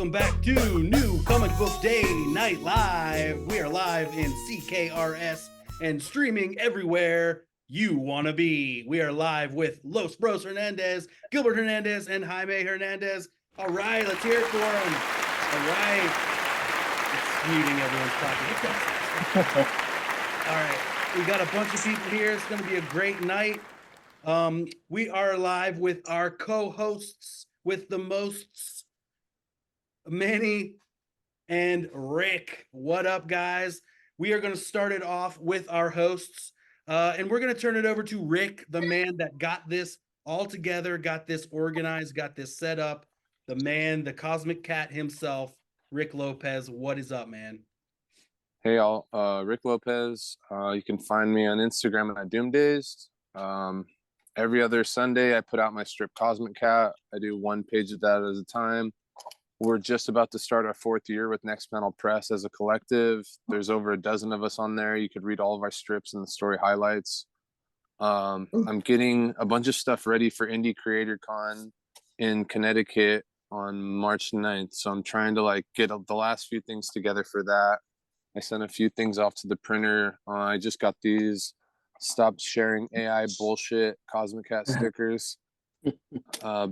Welcome back to New Comic Book Day Night Live. We are live in CKRS and streaming everywhere you want to be. We are live with Los Bros Hernandez, Gilbert Hernandez, and Jaime Hernandez. All right, let's hear it for them. All right. It's muting everyone's talking. All right, we got a bunch of people here. It's going to be a great night. We are live with our co-hosts with the mosts, Manny and Rick. What up, guys? We are going to start it off with our hosts, and we're going to turn it over to Rick, the man that got this all together, got this organized, got this set up, the man, the cosmic cat himself, Rick Lopez. What is up, man? Hey, all. Rick Lopez. You can find me on Instagram at Doomdazed. Every other Sunday, I put out my strip Cosmic Cat. I do one page of that at a time. We're just about to start our 4th year with Next Panel Press as a collective. There's over a dozen of us on there. You could read all of our strips and the story highlights. I'm getting a bunch of stuff ready for Indie Creator Con in Connecticut on March 9th. So I'm trying to get the last few things together for that. I sent a few things off to the printer. I just got these Stop Sharing AI Bullshit Cosmic Cat stickers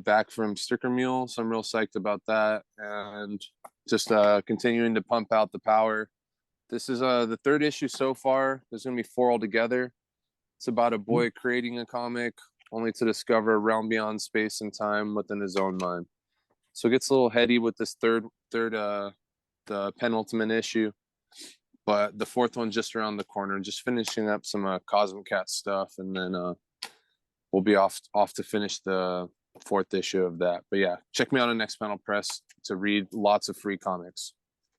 back from Sticker Mule, so I'm real psyched about that, and just continuing to pump out the power. This is the 3rd issue so far. There's gonna be 4 altogether. It's about a boy creating a comic only to discover a realm beyond space and time within his own mind. So it gets a little heady with this the penultimate issue, but the 4th one's just around the corner. Just finishing up some Cosmic Cat stuff, and then we'll be off to finish the 4th issue of that. But yeah, check me out on Next Panel Press to read lots of free comics.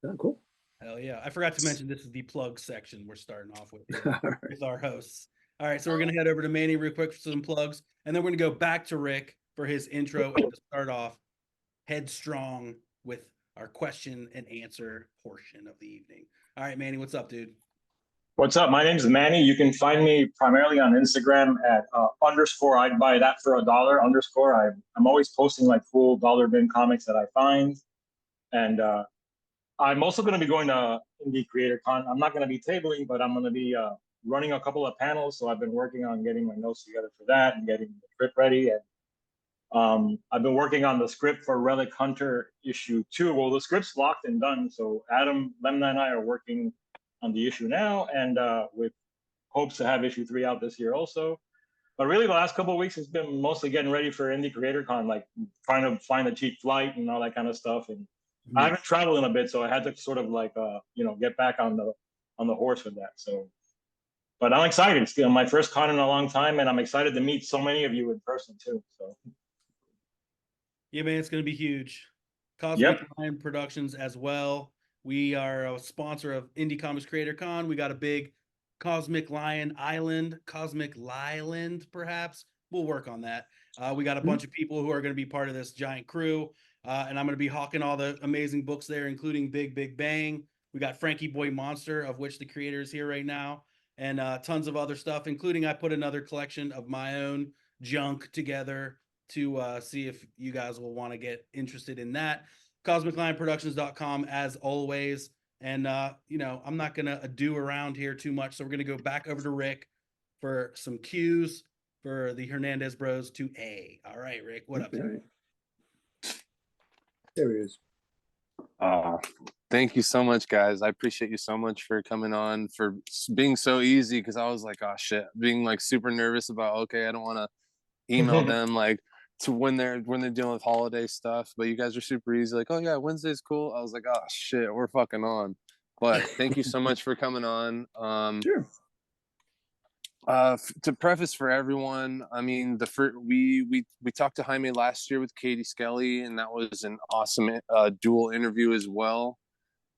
Oh, cool. Hell yeah. I forgot to mention this is the plug section we're starting off with with our hosts. All right, so we're going to head over to Manny real quick for some plugs, and then we're going to go back to Rick for his intro and to start off headstrong with our question and answer portion of the evening. All right, Manny, what's up, dude? What's up? My name is Manny. You can find me primarily on Instagram at _ I'd buy that for $1 _ I'm always posting cool dollar bin comics that I find. And I'm also going to be going to Indie Creator Con. I'm not going to be tabling, but I'm going to be running a couple of panels. So I've been working on getting my notes together for that and getting the script ready. And I've been working on the script for Relic Hunter issue 2. Well, the script's locked and done. So Adam, Lemna, and I are working on the issue now, and with hopes to have issue 3 out this year also. But really the last couple of weeks has been mostly getting ready for Indie Creator Con, trying to find a cheap flight and all that kind of stuff. And I haven't traveled in a bit, so I had to sort of get back on the horse with that. So, but I'm excited. It's my first con in a long time, and I'm excited to meet so many of you in person too. So yeah, man, it's going to be huge. Cosmic Lion Productions as well. We are a sponsor of Indie Comics Creator Con. We got a big Cosmic Island, perhaps. We'll work on that. We got a bunch of people who are going to be part of this giant crew, and I'm going to be hawking all the amazing books there, including Big Big Bang. We got Frankie Boy Monster, of which the creator is here right now, and tons of other stuff, including I put another collection of my own junk together to see if you guys will want to get interested in that. CosmicLionProductions.com as always. And, I'm not going to do around here too much. So we're going to go back over to Rick for some cues for the Hernandez Bros to A. All right, Rick, what up? There he is. Thank you so much, guys. I appreciate you so much for coming on, for being so easy, because I was like, oh shit, being super nervous about, okay, I don't want to email them to when they're dealing with holiday stuff, but you guys are super easy, oh yeah, Wednesday's cool. I was like, oh shit, we're fucking on. But thank you so much for coming on. Sure. To preface for everyone, I mean, we talked to Jaime last year with Katie Skelly, and that was an awesome dual interview as well.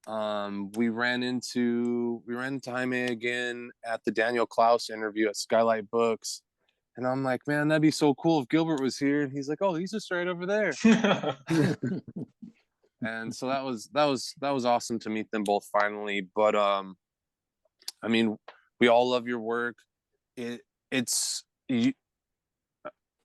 We ran into Jaime again at the Daniel Klaus interview at Skylight Books. And I'm like, man, that'd be so cool if Gilbert was here. And he's like, oh, he's just right over there. And so that was awesome to meet them both finally. But I mean, we all love your work.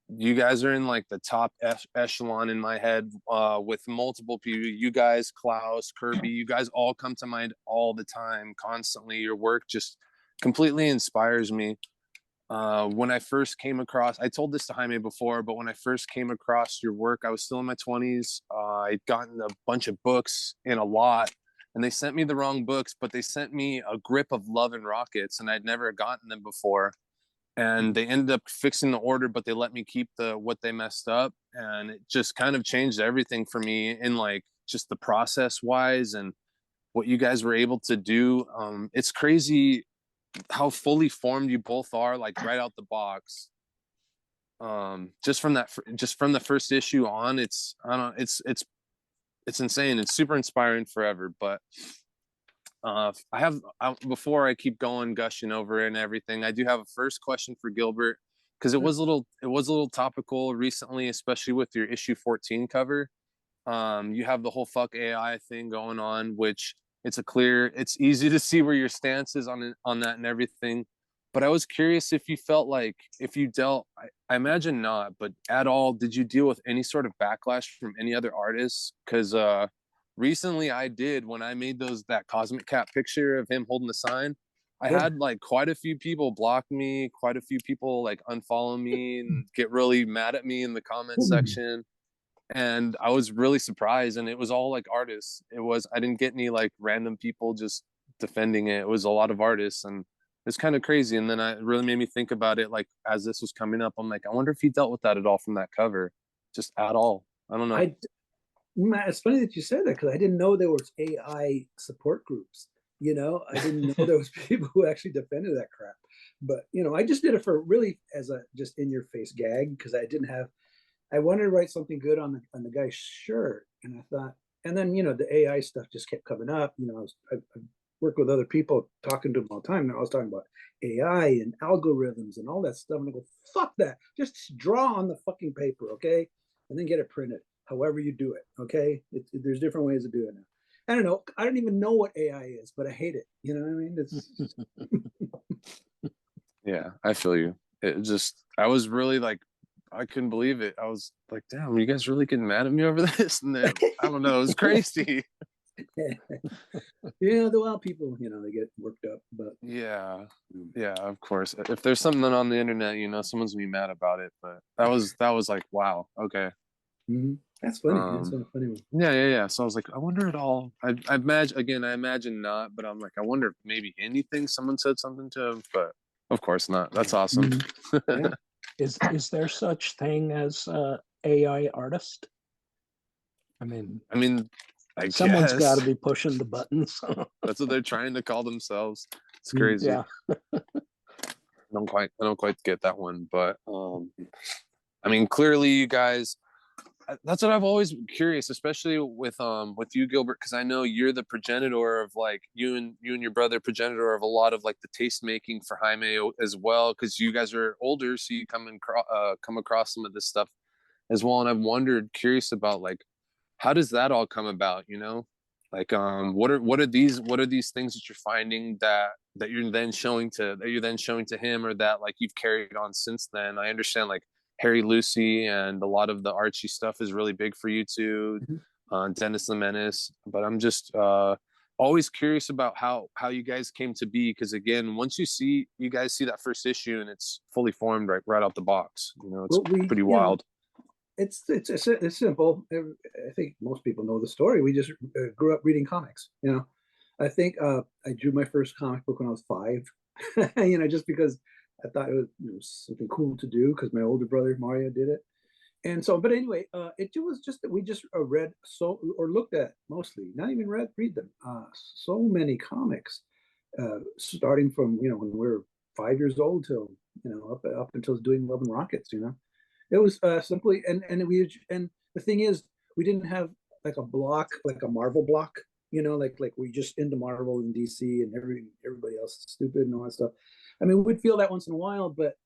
you guys are in like the top echelon in my head, with multiple people. You guys, Klaus, Kirby, you guys all come to mind all the time, constantly. Your work just completely inspires me. When I first came across, I told this to Jaime before, but when I first came across your work, I was still in my 20s. I'd gotten a bunch of books and a lot, and they sent me the wrong books, but they sent me a grip of Love and Rockets, and I'd never gotten them before. And they ended up fixing the order, but they let me keep what they messed up. And it just kind of changed everything for me in like just the process wise and what you guys were able to do. It's crazy how fully formed you both are, like right out the box. Just from the first issue on, it's, I don't know, it's insane. It's super inspiring forever. But before I keep going gushing over it and everything, I do have a first question for Gilbert, because it was a little topical recently, especially with your issue 14 cover. You have the whole fuck AI thing going on, which it's easy to see where your stance is on that and everything. But I was curious if you felt like, if you dealt, I imagine not, but at all, did you deal with any sort of backlash from any other artists? Because recently I did, when I made that Cosmic Cat picture of him holding the sign, I had like quite a few people block me, quite a few people like unfollow me and get really mad at me in the comment section. And I was really surprised, and it was all like artists. I didn't get any like random people just defending it. It was a lot of artists, and it's kind of crazy. And then it really made me think about it, like as this was coming up, I'm like, I wonder if he dealt with that at all from that cover, just at all. I don't know. It's funny that you said that, because I didn't know there was AI support groups. I didn't know there was people who actually defended that crap. But I just did it for really as a just in your face gag, because I wanted to write something good on the guy's shirt, and I thought, and then the AI stuff just kept coming up. I worked with other people talking to them all the time, and I was talking about AI and algorithms and all that stuff, and I go, fuck that, just draw on the fucking paper, okay, and then get it printed. However you do it, okay. There's different ways of doing it. I don't know. I don't even know what AI is, but I hate it. You know what I mean? It's Yeah, I feel you. I was really like, I couldn't believe it. I was like, damn, are you guys really getting mad at me over this? And then, I don't know, it was crazy. The wild people, they get worked up. But yeah, of course. If there's something on the internet, someone's gonna be mad about it. But that was like, wow, okay. That's funny. That's a funny one. Yeah. So I was like, I wonder at all. I imagine not, but I'm like, I wonder if maybe anything someone said something to him, but of course not. That's awesome. Yeah. Is there such thing as AI artist? I mean, someone's got to be pushing the buttons. That's what they're trying to call themselves. It's crazy. Yeah. I don't quite get that one, but clearly you guys. That's what I've always been curious, especially with you, Gilbert, because I know you're the progenitor of like you and your brother progenitor of a lot of like the taste making for Jaime as well, because you guys are older, so you come across some of this stuff as well. And I've curious about like, how does that all come about? Like what are these things that you're finding that you're then showing to him, or that like you've carried on since then? I understand like Harry Lucy and a lot of the Archie stuff is really big for you too. Dennis the Menace, but I'm just always curious about how you guys came to be, because again, once you guys see that first issue and it's fully formed right out the box, it's pretty wild. It's simple. I think most people know the story. We just grew up reading comics. I think I drew my first comic book when I was 5. Just because I thought it was something cool to do, because my older brother Mario did it. And so, but anyway, it was just that we just read or looked at, mostly, not even read them, so many comics, starting from when we were 5 years old till up until doing Love and Rockets. It was simply, and the thing is, we didn't have like a block, like a Marvel block. Like we just into Marvel and DC, and everybody else is stupid and all that stuff. We'd feel that once in a while, but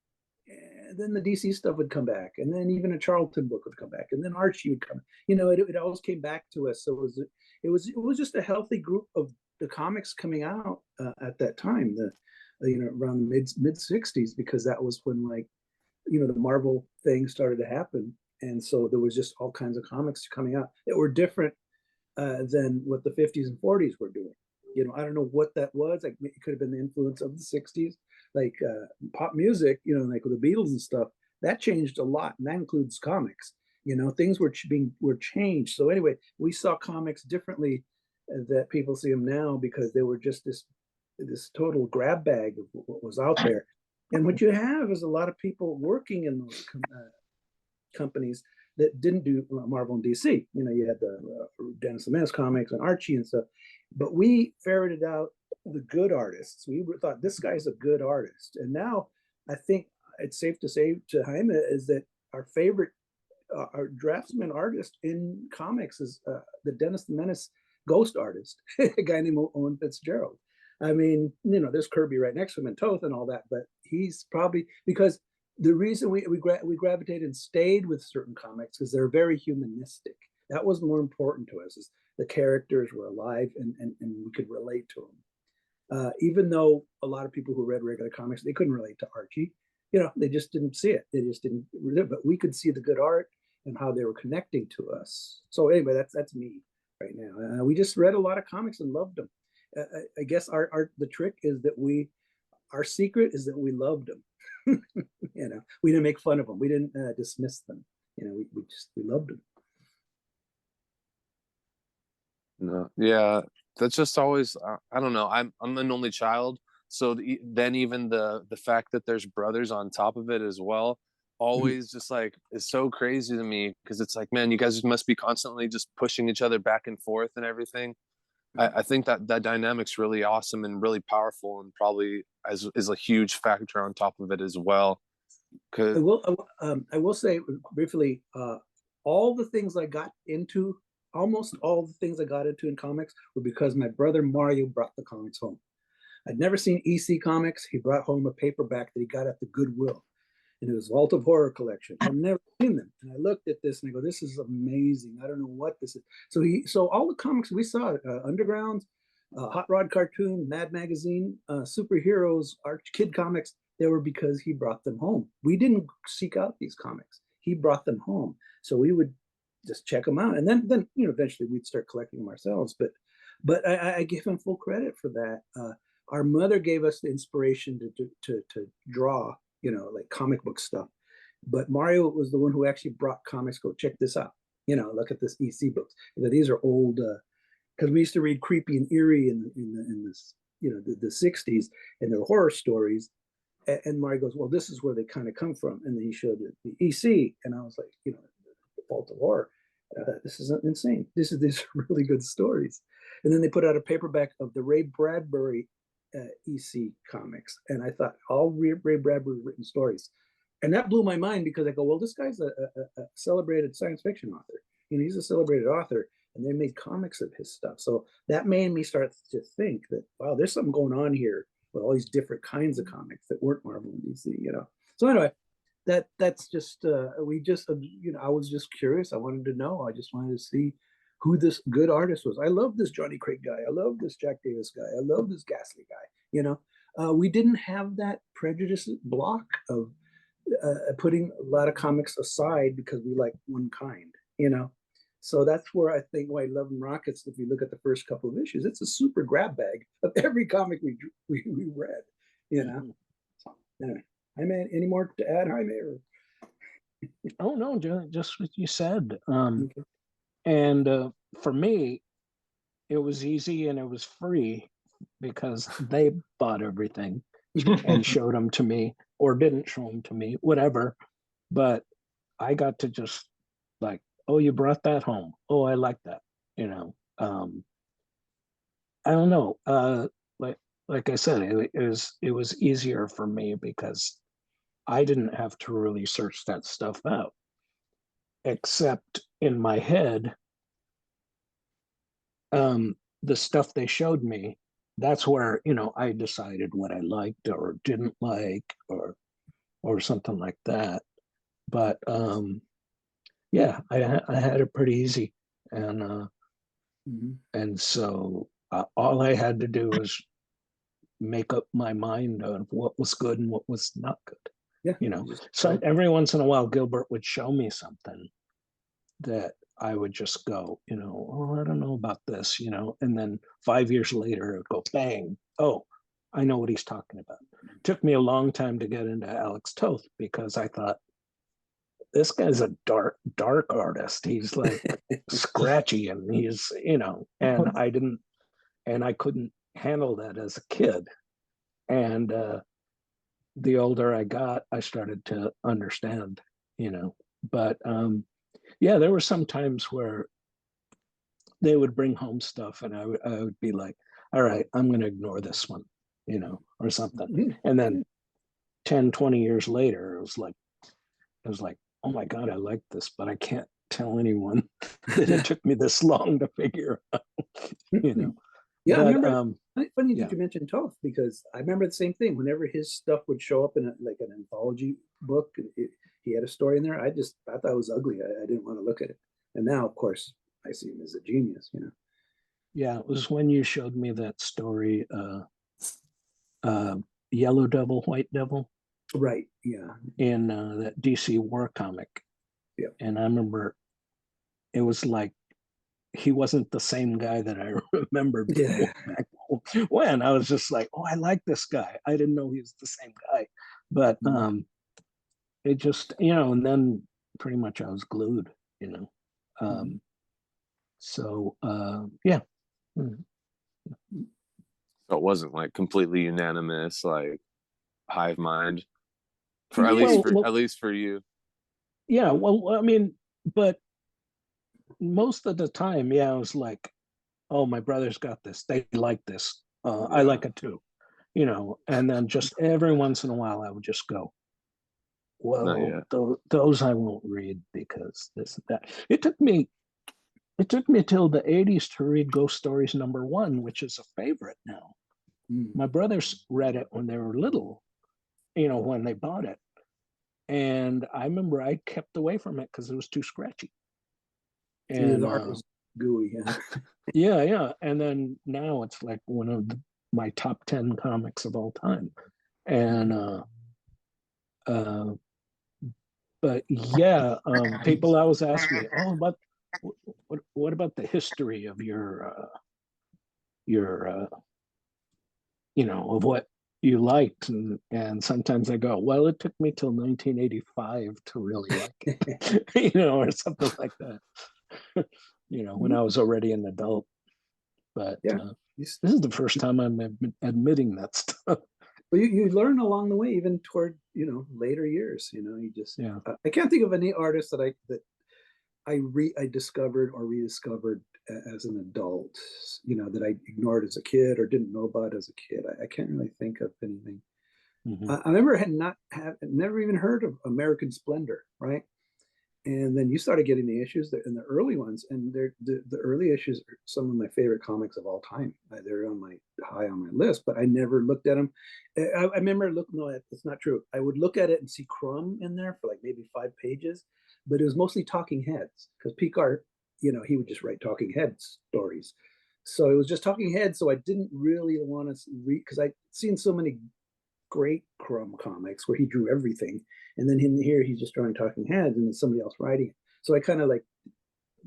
then the DC stuff would come back, and then even a Charlton book would come back, and then Archie would come. It always came back to us. So it was just a healthy group of the comics coming out at that time, around the mid '60s, because that was when like the Marvel thing started to happen. And so there was just all kinds of comics coming out that were different than what the 50s and 40s were doing. I don't know what that was. Like, it could have been the influence of the 60s, like pop music, like with the Beatles and stuff. That changed a lot, and that includes comics. Things were changed. So anyway, we saw comics differently that people see them now, because they were just this total grab bag of what was out there. And what you have is a lot of people working in those companies that didn't do Marvel and DC. You had the Dennis the Menace comics and Archie and stuff, but we ferreted out the good artists. We thought, this guy's a good artist. And now I think it's safe to say to Jaime is that our favorite our draftsman artist in comics is the Dennis the Menace ghost artist, a guy named Owen Fitzgerald. I mean, there's Kirby right next to him and Toth and all that, but he's probably, because the reason we gravitated and stayed with certain comics is they're very humanistic. That was more important to us, is the characters were alive and we could relate to them. Even though a lot of people who read regular comics, they couldn't relate to Archie. They just didn't see it. They just didn't, but we could see the good art and how they were connecting to us. So anyway, that's me right now. We just read a lot of comics and loved them. I guess the trick is that our secret is that we loved them. We didn't make fun of them. We didn't dismiss them. We loved them. No, yeah, that's just always. I don't know. I'm an only child, so then even the fact that there's brothers on top of it as well, always just like is so crazy to me, because it's like, man, you guys must be constantly just pushing each other back and forth and everything. I think that dynamic's really awesome and really powerful, and probably is a huge factor on top of it as well. I will say briefly, almost all the things I got into in comics were because my brother Mario brought the comics home. I'd never seen EC comics. He brought home a paperback that he got at the Goodwill, and it was Vault of Horror collection. I've never seen them, and I looked at this and I go, "This is amazing. I don't know what this is." So all the comics we saw, Underground, Hot Rod cartoon, Mad Magazine, superheroes, kid comics, they were because he brought them home. We didn't seek out these comics. He brought them home, so we would just check them out, and then eventually we'd start collecting them ourselves. But I give him full credit for that. Our mother gave us the inspiration to draw, like comic book stuff. But Mario was the one who actually brought comics. Go check this out. Look at this EC books. These are old, because we used to read Creepy and Eerie in this, the 60s, and they're horror stories. And Mario goes, "Well, this is where they kind of come from." And then he showed the EC, and I was like, the Vault of Horror. This is insane. These are really good stories. And then they put out a paperback of the Ray Bradbury EC comics, and I thought, all Ray Bradbury written stories, and that blew my mind, because I go, well, this guy's a celebrated science fiction author. He's a celebrated author, and they made comics of his stuff. So that made me start to think that, wow, there's something going on here with all these different kinds of comics that weren't Marvel and DC. So anyway, that's just I was just curious. I wanted to know. I just wanted to see who this good artist was. I love this Johnny Craig guy. I love this Jack Davis guy. I love this Ghastly guy. We didn't have that prejudice block of putting a lot of comics aside because we like one kind. So that's where I think why Love and Rockets, if you look at the first couple of issues, it's a super grab bag of every comic we read. So, anyway, Jaime, any more to add, Jaime? Oh no, just what you said. Okay. And for me, it was easy and it was free, because they bought everything and showed them to me, or didn't show them to me, whatever. But I got to just like, "Oh, you brought that home. Oh, I like that." I don't know. Like I said, it was easier for me because I didn't have to really search that stuff out, except in my head. The stuff they showed me, that's where I decided what I liked or didn't like, or something like that. But yeah, I had it pretty easy, and so all I had to do was make up my mind on what was good and what was not good. Yeah. You know, just- so every once in a while, Gilbert would show me something that I would just go, you know, oh, I don't know about this, you know, and then 5 years later, it would go bang. Oh, I know what he's talking about. It took me a long time to get into Alex Toth because I thought, this guy's a dark artist. He's like scratchy and he's, you know, and I couldn't handle that as a kid. And the older I got, I started to understand, you know. But yeah, there were some times where they would bring home stuff and I would be like, all right, I'm going to ignore this one, you know, or something. And then 10, 20 years later, it was like, oh my God, I like this, but I can't tell anyone that it took me this long to figure out, you know. Yeah, But, I remember. Funny yeah. that you mentioned Toth because I remember the same thing. Whenever his stuff would show up in like an anthology book, he had a story in there. I thought it was ugly. I didn't want to look at it. And now, of course, I see him as a genius. You know. Yeah, it was when you showed me that story, Yellow Devil, White Devil, Right. Yeah. in that DC War comic. Yeah. And I remember it was like he wasn't the same guy that I remembered Yeah. back when. I was just like, oh, I like this guy. I didn't know he was the same guy. But it just, you know, and then pretty much I was glued, you know. So yeah. So it wasn't like completely unanimous, like hive mind for Well, at least for you. yeah, well, I mean, but most of the time, yeah, I was like, oh, my brother's got this. They like this. I like it too, you know. And then just every once in a while, I would just go, well, those I won't read because this and that. It took me till the 80s to read Ghost Stories #1, which is a favorite now. My brothers read it when they were little, you know, when they bought it. And I remember I kept away from it because it was too scratchy. And the art was gooey. Yeah. yeah. And then now it's like one of my top 10 comics of all time. And but yeah, people always ask me, oh, what about the history of your you know, of what you liked, and sometimes I go, well, it took me till 1985 to really like it, you know, or something like that. You know, when I was already an adult. But Yeah. this is the first time I'm admitting that stuff. Well, you learn along the way, even toward, you know, later years. You know, you just Yeah. I can't think of any artist that I discovered or rediscovered as an adult, you know, that I ignored as a kid or didn't know about as a kid. I can't really think of anything. I remember never even heard of American Splendor, right? And then you started getting the issues and the early ones, and the early issues are some of my favorite comics of all time. They're high on my list, but I never looked at them. I remember looking. No, it's not true. I would look at it and see Crumb in there for like maybe 5 pages, but it was mostly talking heads because Picard, you know, he would just write talking heads stories. So it was just talking heads. So I didn't really want to read because I'd seen so many great Crumb comics where he drew everything, and then in here he's just drawing talking heads and somebody else writing it. So I kind of like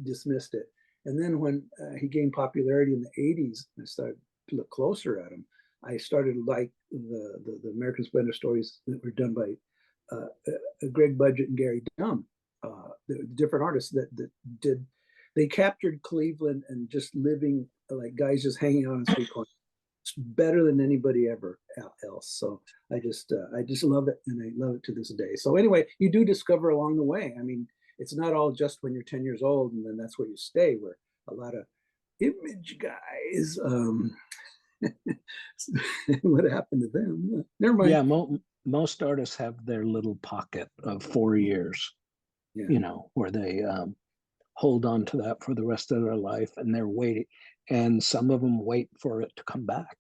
dismissed it. And then when he gained popularity in the 80s, I started to look closer at him. I started to like the American Splendor stories that were done by Greg Budget and Gary Dunn, the different artists that did. They captured Cleveland and just living like guys just hanging out on street corners better than anybody ever else. So I just love it, and I love it to this day. So anyway, you do discover along the way. I mean, it's not all just when you're 10 years old and then that's where you stay. Where a lot of image guys, what happened to them? Never mind. Yeah, most artists have their little pocket of 4 years, you know, where they hold on to that for the rest of their life, and they're waiting. And some of them wait for it to come back,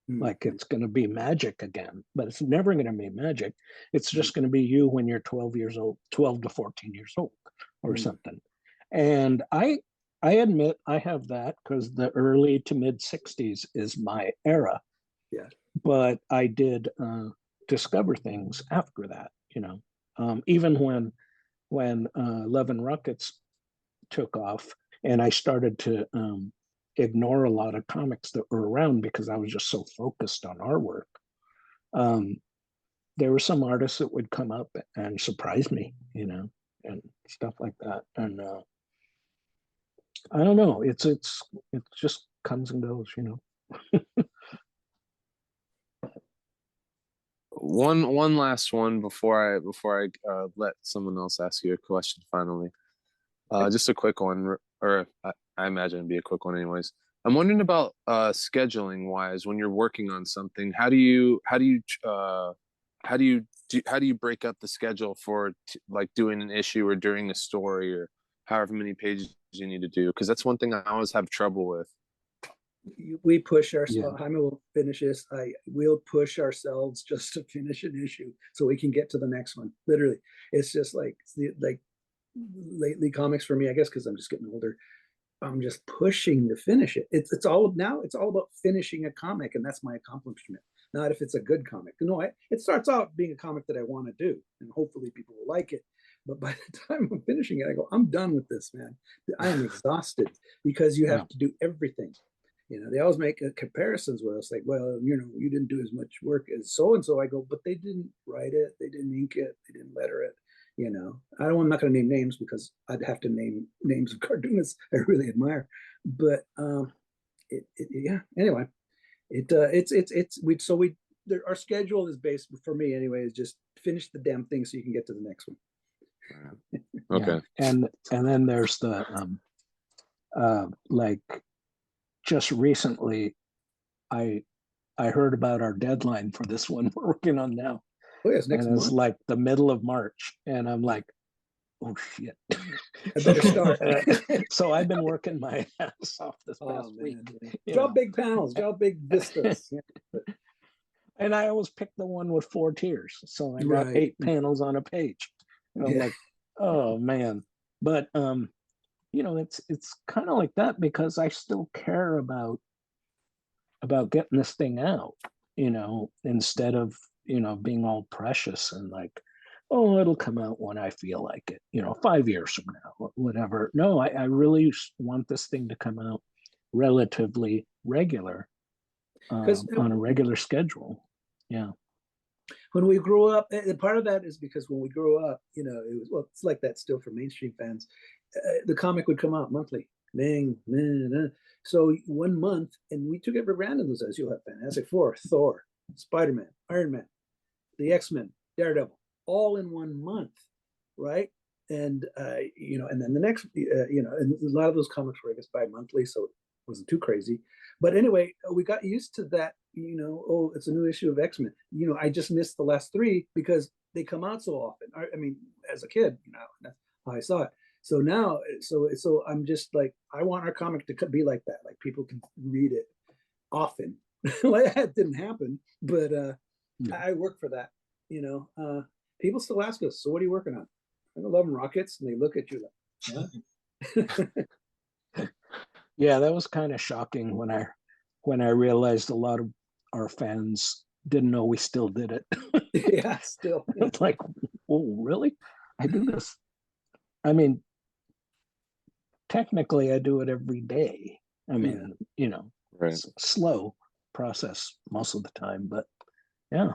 like it's going to be magic again, but it's never going to be magic. It's just going to be you when you're 12 years old, 12 to 14 years old, or something. And I admit I have that because the early to mid 60s is my era. Yeah. But I did discover things after that, you know. Even when Love and Rockets took off, and I started to ignore a lot of comics that were around because I was just so focused on our work. There were some artists that would come up and surprise me, you know, and stuff like that. And I don't know. It just comes and goes, you know. One last one before I let someone else ask you a question finally. Just a quick one, or I imagine it'd be a quick one anyways. I'm wondering about scheduling wise when you're working on something. How do you break up the schedule for like doing an issue or during a story or however many pages you need to do? Because that's one thing I always have trouble with. We push ourselves. Jaime will finish this. We'll push ourselves just to finish an issue so we can get to the next one. Literally, it's just like lately comics for me, I guess, because I'm just getting older. I'm just pushing to finish it. It's all about finishing a comic, and that's my accomplishment. Not if it's a good comic. No, it starts out being a comic that I want to do, and hopefully people will like it. But by the time I'm finishing it, I go, I'm done with this, man. I am exhausted because you have to do everything. You know, they always make comparisons with us, like, well, you know, you didn't do as much work as so and so. I go, but they didn't write it, they didn't ink it, they didn't letter it. You know, I'm not going to name names because I'd have to name names of cartoonists I really admire. But yeah. Anyway, our schedule is based, for me anyway, is just finish the damn thing so you can get to the next one. Okay. Yeah. And then there's the like just recently, I heard about our deadline for this one we're working on now. Oh, yes, next and month. It's like the middle of March, and I'm like, oh shit. I better start. So I've been working my ass off this past week. Draw big panels, draw big vistas. And I always pick the one with 4 tiers. So I got 8 panels on a page. And I'm like, oh man. But you know, it's kind of like that because I still care about getting this thing out, you know, instead of, you know, being all precious and like, oh, it'll come out when I feel like it, you know, 5 years from now, whatever. No, I really want this thing to come out relatively regular, on a regular schedule. Yeah. When we grew up, and part of that is because when we grew up, you know, it was, well, it's like that still for mainstream fans. The comic would come out monthly. Bang, bang. So 1 month, and we took it for granted those days. You'll have Fantastic Four, Thor, Spider-Man, Iron Man, the X-Men, Daredevil, all in 1 month, right? And you know, and then the next, you know, and a lot of those comics were, I guess, bi-monthly, so it wasn't too crazy. But anyway, we got used to that. You know, oh, it's a new issue of X-Men. You know, I just missed the last 3 because they come out so often. I mean, as a kid, you know, that's how I saw it. So now, so I'm just like, I want our comic to be like that. Like people can read it often. Like that didn't happen, but I work for that. You know, people still ask us, so what are you working on? I Love and Rockets, and they look at you like, yeah. Yeah, that was kind of shocking when I realized a lot of our fans didn't know we still did it. Yeah, still. It's like, oh, really? I do this. I mean, technically, I do it every day. I mean, you know, it's a slow process most of the time, but yeah,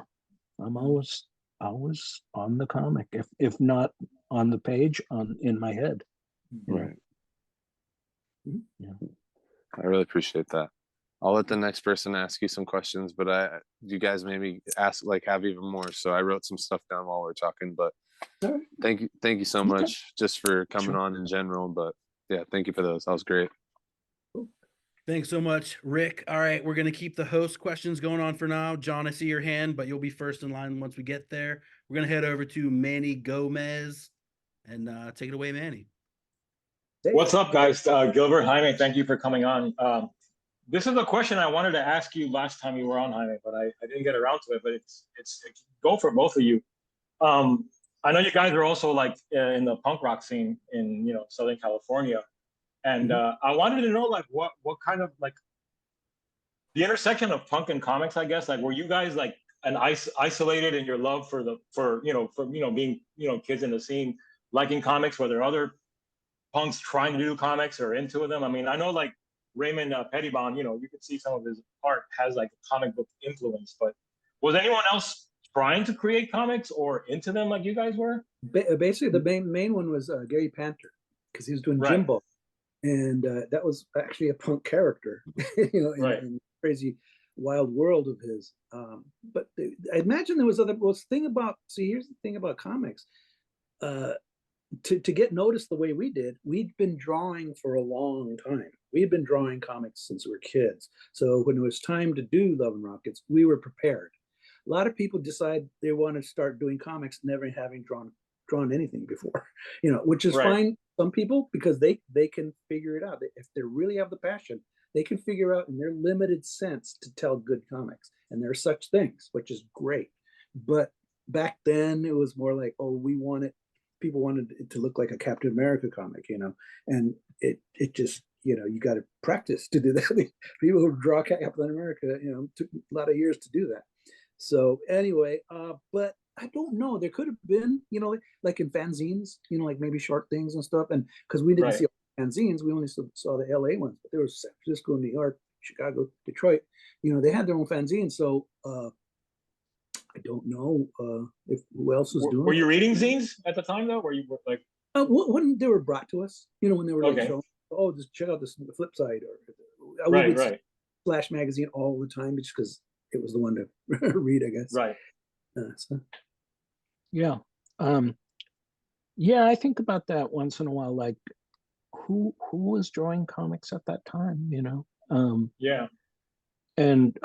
I'm always on the comic, if not on the page, in my head. Right. Yeah. I really appreciate that. I'll let the next person ask you some questions, but you guys maybe have even more. So I wrote some stuff down while we're talking, but thank you so much just for coming on in general. But yeah, thank you for those. That was great. Thanks so much, Rick. All right, we're going to keep the host questions going on for now. John, I see your hand, but you'll be first in line once we get there. We're going to head over to Manny Gomez and take it away, Manny. What's up, guys? Gilbert, Jaime, thank you for coming on. This is a question I wanted to ask you last time you were on, Jaime, but I didn't get around to it. But it's go for both of you. I know you guys are also like in the punk rock scene in, you know, Southern California, and I wanted to know like what kind of like the intersection of punk and comics, I guess. Like, were you guys like and isolated in your love for being kids in the scene, liking comics? Were there other punks trying to do comics or into them? I mean, I know like Raymond Pettibon, you can see some of his art has like a comic book influence, but was anyone else trying to create comics or into them like you guys were? Basically, the main one was Gary Panter, because he was doing Jimbo, and that was actually a punk character, in a crazy wild world of his. But I imagine there was other. Here's the thing about comics. To get noticed the way we did, we'd been drawing for a long time. We had been drawing comics since we were kids. So when it was time to do Love and Rockets, we were prepared. A lot of people decide they want to start doing comics, never having drawn anything before, which is fine. Some people, because they can figure it out. If they really have the passion, they can figure out in their limited sense to tell good comics. And there are such things, which is great. But back then it was more like, people wanted it to look like a Captain America comic, and it just, you got to practice to do that. People who draw Captain America, took a lot of years to do that. So anyway, but I don't know. There could have been, like in fanzines, like maybe short things and stuff. And because we didn't see fanzines, we only saw the LA ones. But there was San Francisco, New York, Chicago, Detroit. They had their own fanzines. So I don't know if who else was doing. Were you reading zines at the time though? Were you like? When they were brought to us, when they were like showing, just check out the flip side, or I would Flash magazine all the time just because it was the one to read, I guess. Right. Yeah. Yeah, I think about that once in a while, like who was drawing comics at that time, Yeah. And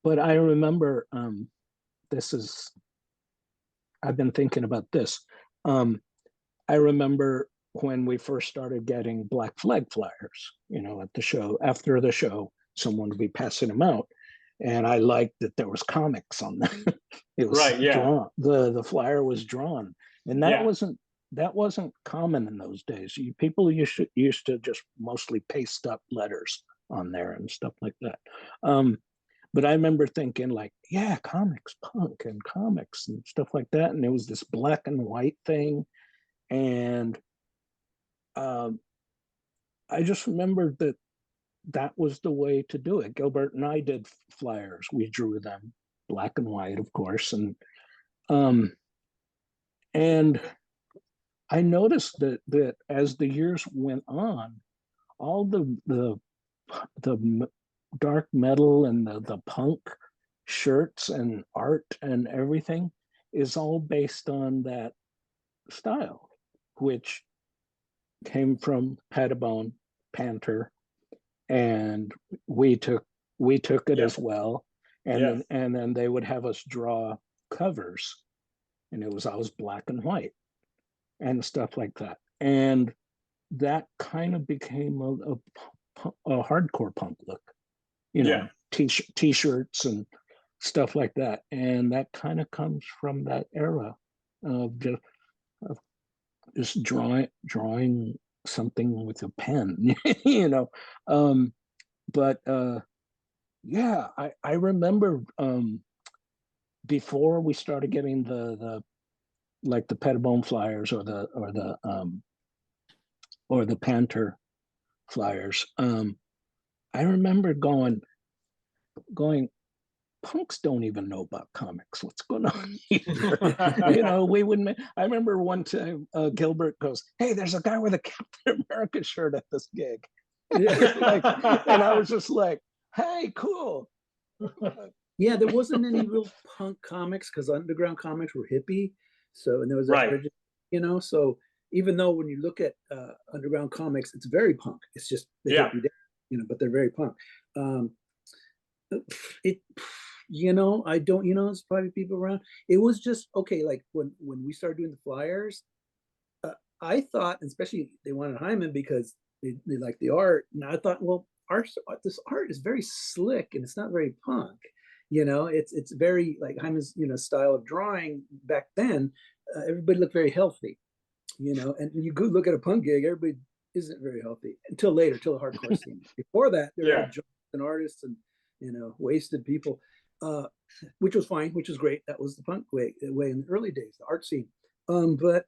but I remember I've been thinking about this. I remember when we first started getting Black Flag flyers, at the show. After the show, someone would be passing them out. And I liked that there was comics on them. It was drawn. The flyer was drawn. And that wasn't common in those days. People used to just mostly paste up letters on there and stuff like that. But I remember thinking like, yeah, comics, punk and comics and stuff like that. And it was this black and white thing. And I just remembered that was the way to do it. Gilbert and I did flyers. We drew them black and white, of course. And I noticed that as the years went on, all the dark metal and the punk shirts and art and everything is all based on that style, which came from Pettibon, Panter, and we took it as well. And then they would have us draw covers, and it was always black and white and stuff like that. And that kind of became a hardcore punk look, t-shirts and stuff like that. And that kind of comes from that era of just drawing something with a pen, but I remember before we started getting the Pettibon flyers or the Panter flyers, I remember going, punks don't even know about comics. What's going on here? We wouldn't. I remember one time Gilbert goes, "Hey, there's a guy with a Captain America shirt at this gig," and I was just like, "Hey, cool." Yeah, there wasn't any real punk comics because underground comics were hippie. So, and there was so even though when you look at underground comics, it's very punk. It's just hippie, but they're very punk. I don't, there's probably people around. It was just okay. Like when we started doing the flyers, I thought, especially they wanted Hyman because they liked the art, and I thought, well, this art is very slick and it's not very punk. It's very like Hyman's style of drawing back then. Everybody looked very healthy, and when you go look at a punk gig, everybody isn't very healthy until later, till the hardcore scene. Before that, there were an artists and wasted people. which was fine, which was great. That was the punk way in the early days, the art scene. But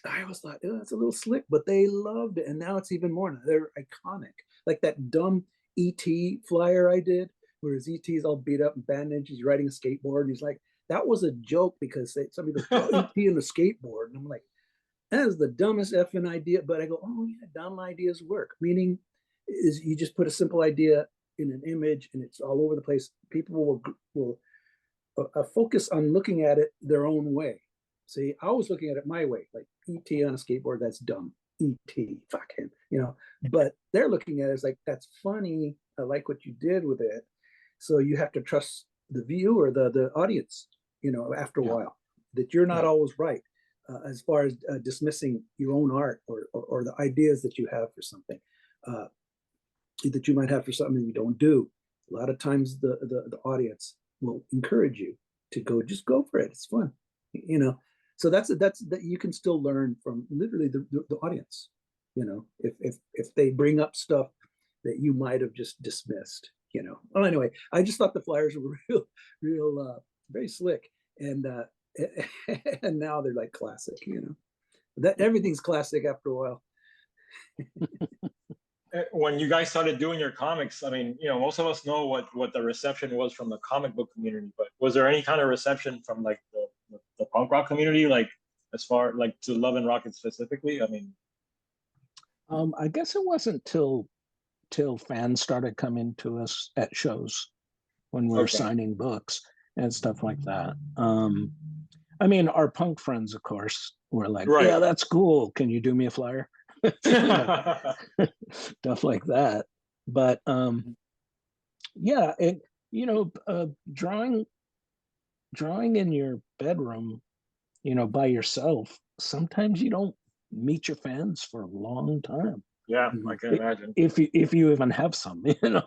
I always thought, oh, that's a little slick, but they loved it. And now it's even more. They're iconic. Like that dumb E.T. flyer I did, where his E.T.'s all beat up and bandaged. He's riding a skateboard. And he's like, that was a joke because somebody goes, oh, E.T. and a skateboard. And I'm like, that is the dumbest effing idea. But I go, oh, yeah, dumb ideas work. Meaning is you just put a simple idea in an image and it's all over the place. People will focus on looking at it their own way. See, I was looking at it my way, like E.T. on a skateboard, that's dumb. E.T., fuck him, But they're looking at it as like, that's funny. I like what you did with it. So you have to trust the viewer, the audience, after a while, that you're not always right as far as dismissing your own art or the ideas that you have for something, that you might have for something you don't do. A lot of times the audience will encourage you to just go for it. It's fun, So that's that you can still learn from literally the audience, if they bring up stuff that you might have just dismissed, Well, anyway, I just thought the flyers were real, very slick, and and now they're like classic, That everything's classic after a while. When you guys started doing your comics, I mean, most of us know what the reception was from the comic book community, but was there any kind of reception from like the punk rock community, like as far like to Love and Rocket specifically? I mean, I guess it wasn't till fans started coming to us at shows when we were signing books and stuff like that. I mean, our punk friends, of course, were like, yeah, that's cool. Can you do me a flyer? Stuff like that. But yeah, drawing in your bedroom, by yourself, sometimes you don't meet your fans for a long time. Yeah, I can imagine. If you even have some, and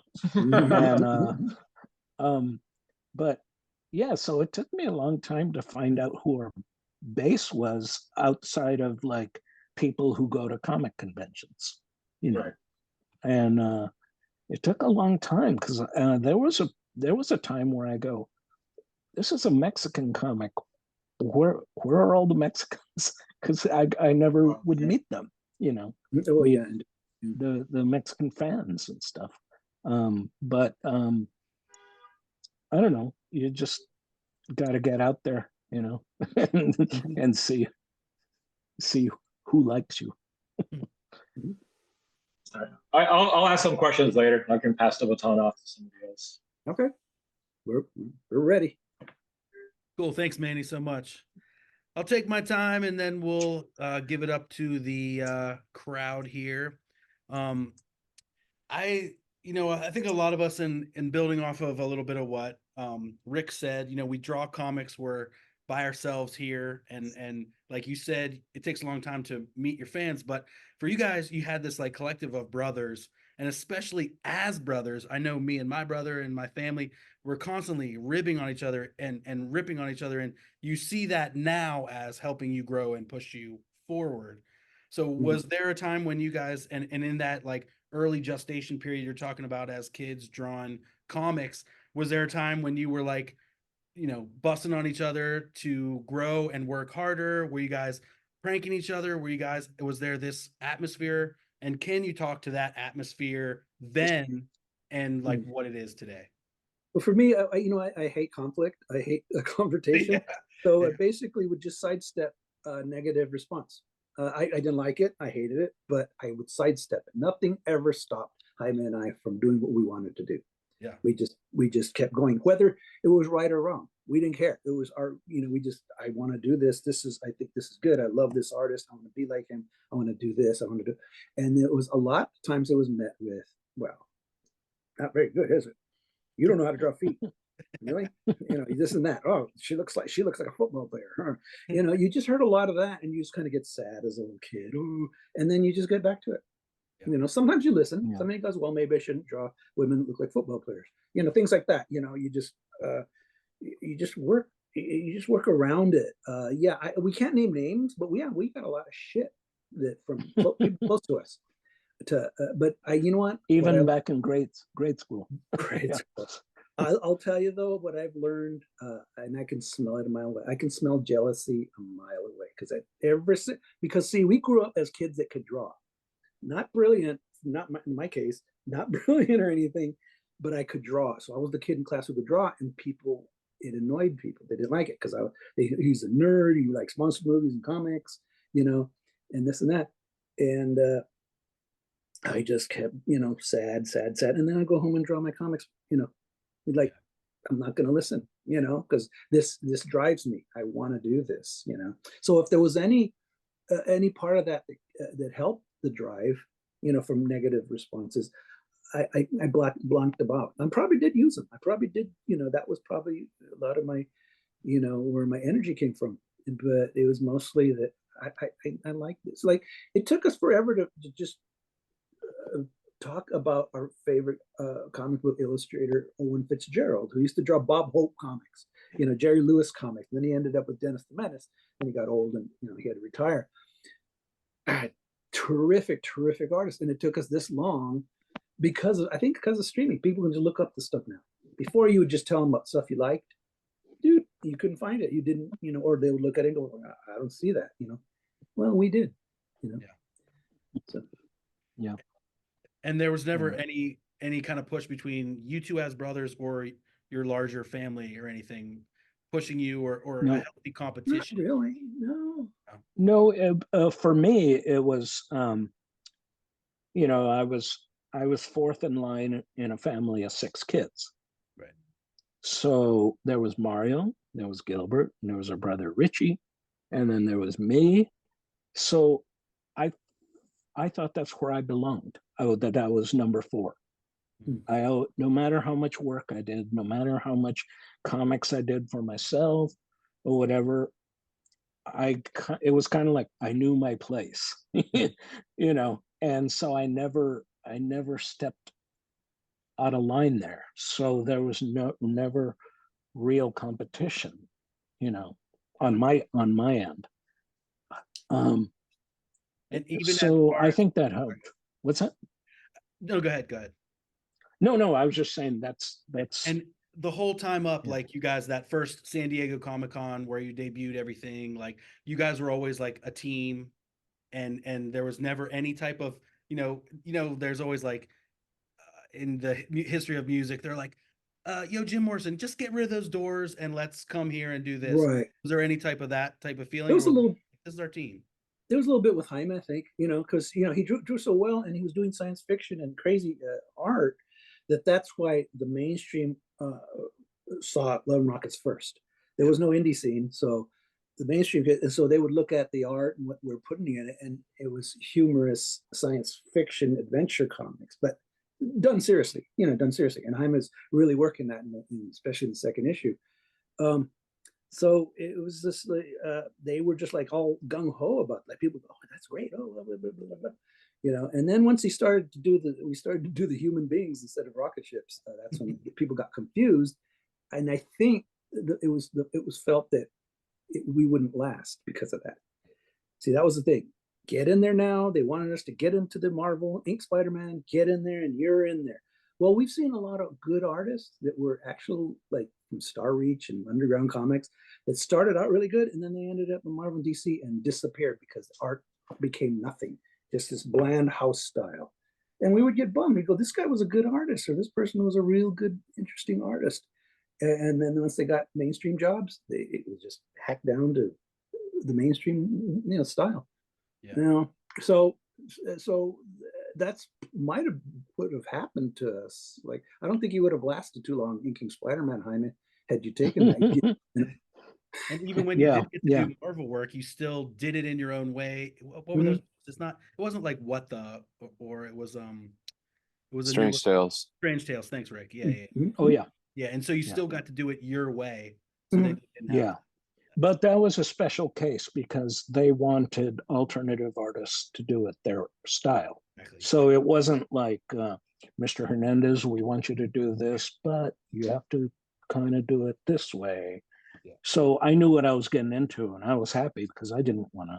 but yeah, so it took me a long time to find out who our base was outside of like people who go to comic conventions, and it took a long time because there was a time where I go, this is a Mexican comic. Where are all the Mexicans? Because I never would meet them, Oh yeah, the Mexican fans and stuff. But I don't know. You just got to get out there, and see who likes you. I'll ask some questions later. I can pass the baton off to somebody else. Okay, we're ready. Cool. Thanks, Manny, so much. I'll take my time and then we'll give it up to the crowd here. I think a lot of us in building off of a little bit of what Rick said, we draw comics, we're by ourselves here. And like you said, it takes a long time to meet your fans. But for you guys, you had this like collective of brothers, and especially as brothers, I know me and my brother and my family, we're constantly ribbing on each other and ripping on each other. And you see that now as helping you grow and push you forward. So was there a time when you guys, and in that like early gestation period you're talking about as kids drawing comics, was there a time when you were like, busting on each other to grow and work harder? Were you guys pranking each other? Was there this atmosphere? And can you talk to that atmosphere then and like what it is today? Well, for me, I hate conflict. I hate a confrontation. So I basically would just sidestep a negative response. I didn't like it. I hated it, but I would sidestep it. Nothing ever stopped Jaime and I from doing what we wanted to do. Yeah. We just kept going, whether it was right or wrong. We didn't care. It was our, I want to do this. I think this is good. I love this artist. I want to be like him. I want to do this. I want to do, and it was a lot of times it was met with, well, not very good, is it? You don't know how to draw feet. Really? This and that. Oh, she looks like a football player. Huh? You just heard a lot of that, and you just kind of get sad as a little kid. Ooh, and then you just get back to it. Yeah. Sometimes you listen. Yeah. Somebody goes, well, maybe I shouldn't draw women that look like football players. Things like that. You just work around it. We can't name names, but we got a lot of shit that from people close to us. But you know what? Even back in grade school. Grade school. I'll tell you though, what I've learned, and I can smell it a mile away. I can smell jealousy a mile away because see, we grew up as kids that could draw, not brilliant, in my case, not brilliant or anything, but I could draw. So I was the kid in class who could draw, and it annoyed people. They didn't like it because he's a nerd. He likes monster movies and comics, and this and that, and I just kept, sad, and then I go home and draw my comics, like, I'm not going to listen, because this drives me. I want to do this, So if there was any part of that that helped the drive, from negative responses, I blanked about. I probably did use them. I probably did, that was probably a lot of my, where my energy came from. But it was mostly that I like this. Like, it took us forever to just talk about our favorite comic book illustrator, Owen Fitzgerald, who used to draw Bob Hope comics, Jerry Lewis comics. And then he ended up with Dennis the Menace, and he got old and he had to retire. Terrific artist, and it took us this long because of streaming. People can just look up the stuff now. Before, you would just tell them what stuff you liked, dude. You couldn't find it. You didn't, or they would look at it and go, I don't see that, Well, we did, Yeah. So, yeah. And there was never any kind of push between you two as brothers or your larger family or anything pushing you or No. a healthy competition. Not really, no. No, for me, it was, I was fourth in line in a family of 6 kids. Right. So there was Mario, there was Gilbert, and there was our brother Richie, and then there was me. So I thought that's where I belonged. That I was number 4. No matter how much work I did, no matter how much comics I did for myself or whatever, it was kind of like I knew my place, and so I never stepped out of line there. So there was never real competition, on my end. And even so I think that helped. What's that? No, go ahead. No, I was just saying that's and the whole time up, like, you guys, that first San Diego Comic-Con where you debuted everything, like, you guys were always like a team, and there was never any type of, there's always like in the history of music, they're like, Jim Morrison, just get rid of those doors and let's come here and do this. Right. Was there any type of that type of feeling? There was this is our team. There was a little bit with Jaime, I think, because he drew so well, and he was doing science fiction and crazy art, that's why the mainstream saw Love and Rockets first. There was no indie scene, so the mainstream, so they would look at the art and what we're putting in it, and it was humorous science fiction adventure comics, but done seriously. And Jaime's really working that, especially in the second issue. So it was this, they were just like all gung ho about, like, people go, oh, that's great. Oh, blah, blah, blah, blah. And then once we started to do the human beings instead of rocket ships, that's when people got confused. And I think it was felt that we wouldn't last because of that. See, that was the thing. Get in there now. They wanted us to get into the Marvel Ink Spider-Man, get in there, and you're in there. Well, we've seen a lot of good artists that were actual, like, from Star Reach and Underground Comics, that started out really good, and then they ended up in Marvel and DC and disappeared because the art became nothing, just this bland house style. And we would get bummed. We'd go, this guy was a good artist, or this person was a real good, interesting artist. And then once they got mainstream jobs, it was just hacked down to the mainstream, style. Yeah. So that's would have happened to us. Like, I don't think you would have lasted too long inking Spider-Man, Jaime, had you taken that. And even when you did get to do Marvel work, you still did it in your own way. What were those? It wasn't like What the, or it was Strange Tales. Strange Tales. Thanks, Rick. Yeah. Oh yeah. Yeah, and so you still got to do it your way. So they didn't have But that was a special case because they wanted alternative artists to do it their style. Exactly. So it wasn't like, Mr. Hernandez, we want you to do this, but you have to kind of do it this way. Yeah. So I knew what I was getting into, and I was happy because I didn't want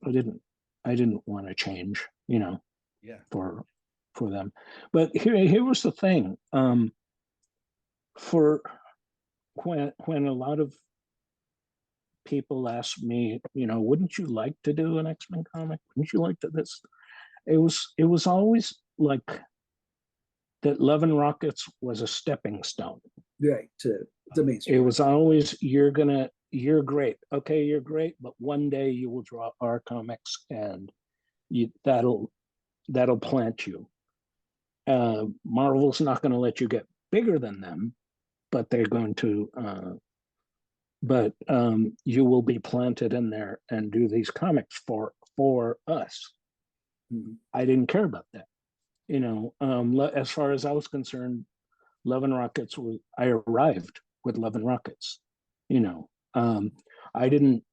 to change, for them. But here was the thing. for when a lot of people ask me, wouldn't you like to do an X-Men comic? Wouldn't you like to this? It was always like that Love and Rockets was a stepping stone. Right, to the It mainstream. was always, you're great. Okay, you're great, but one day you will draw our comics and that'll plant you. Marvel's not going to let you get bigger than them, but they're going to you will be planted in there and do these comics for us. Mhm. I didn't care about that. As far as I was concerned, Love and Rockets I arrived with Love and Rockets. I didn't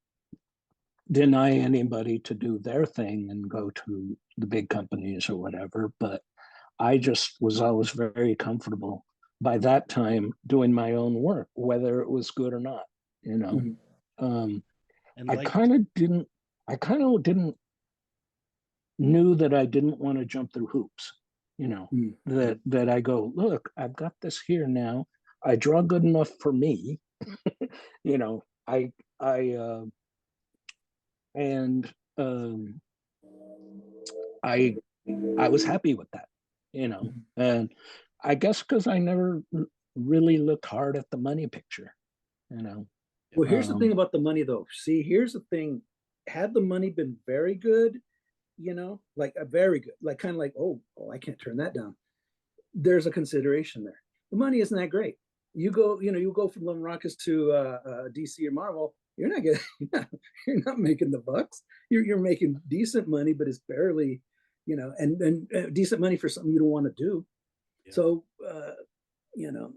deny anybody to do their thing and go to the big companies or whatever, but I just was always very comfortable by that time doing my own work, whether it was good or not. Mhm. And I kind of didn't knew that I didn't want to jump through hoops, Mhm. that I go, look, I've got this here now. I draw good enough for me, I was happy with that, and I guess because I never really looked hard at the money picture, Well, here's the thing about the money, though. See, here's the thing. Had the money been very good, like a very good, like kind of like, oh, I can't turn that down. There's a consideration there. The money isn't that great. You go from Lone Rockets to DC or Marvel. You're not getting, you're not making the bucks. You're making decent money, but it's barely, and decent money for something you don't want to do. Yeah. So,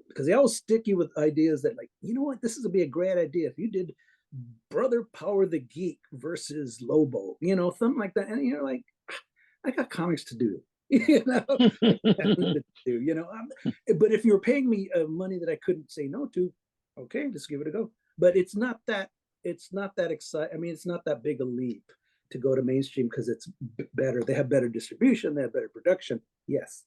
because they always stick you with ideas that, like, what, this would be a great idea if you did Brother Power the Geek versus Lobo, something like that. And you're like, I got comics to do. But if you're paying me money that I couldn't say no to, okay, just give it a go. But it's not that exciting. I mean, it's not that big a leap to go to mainstream because it's better. They have better distribution. They have better production. Yes.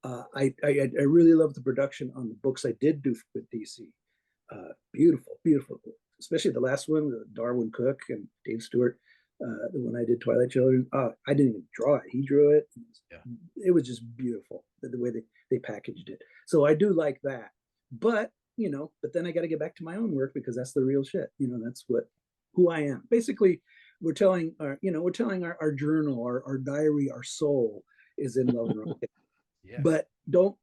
I really love the production on the books I did do with DC. Beautiful, especially the last one, Darwin Cook and Dave Stewart. The one I did, Twilight Children. I didn't even draw it. He drew it. It was just beautiful the way they packaged it. So I do like that. But then I got to get back to my own work because that's the real shit. That's who I am. Basically, we're telling our journal, our diary, our soul is in Love and Rockets. Yeah. But don't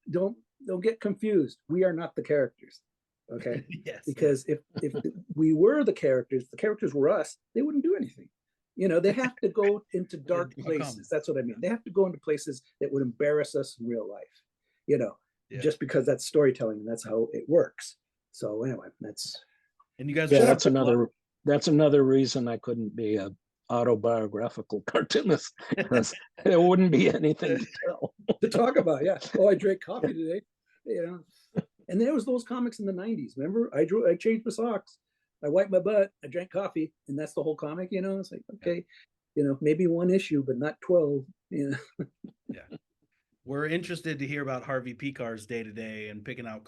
get confused. We are not the characters. Okay. Yes. Because if we were the characters were us, they wouldn't do anything. They have to go into dark places. That's what I mean. They have to go into places that would embarrass us in real life, just because that's storytelling and that's how it works. So anyway, that's. And you guys. Yeah, that's another reason I couldn't be a autobiographical cartoonist because there wouldn't be anything to tell. To talk about. Yeah. Oh, I drank coffee today. And there was those comics in the 90s. Remember, I changed my socks. I wiped my butt. I drank coffee, and that's the whole comic. It's like, okay, maybe one issue, but not 12. Yeah. We're interested to hear about Harvey Picar's day to day and picking out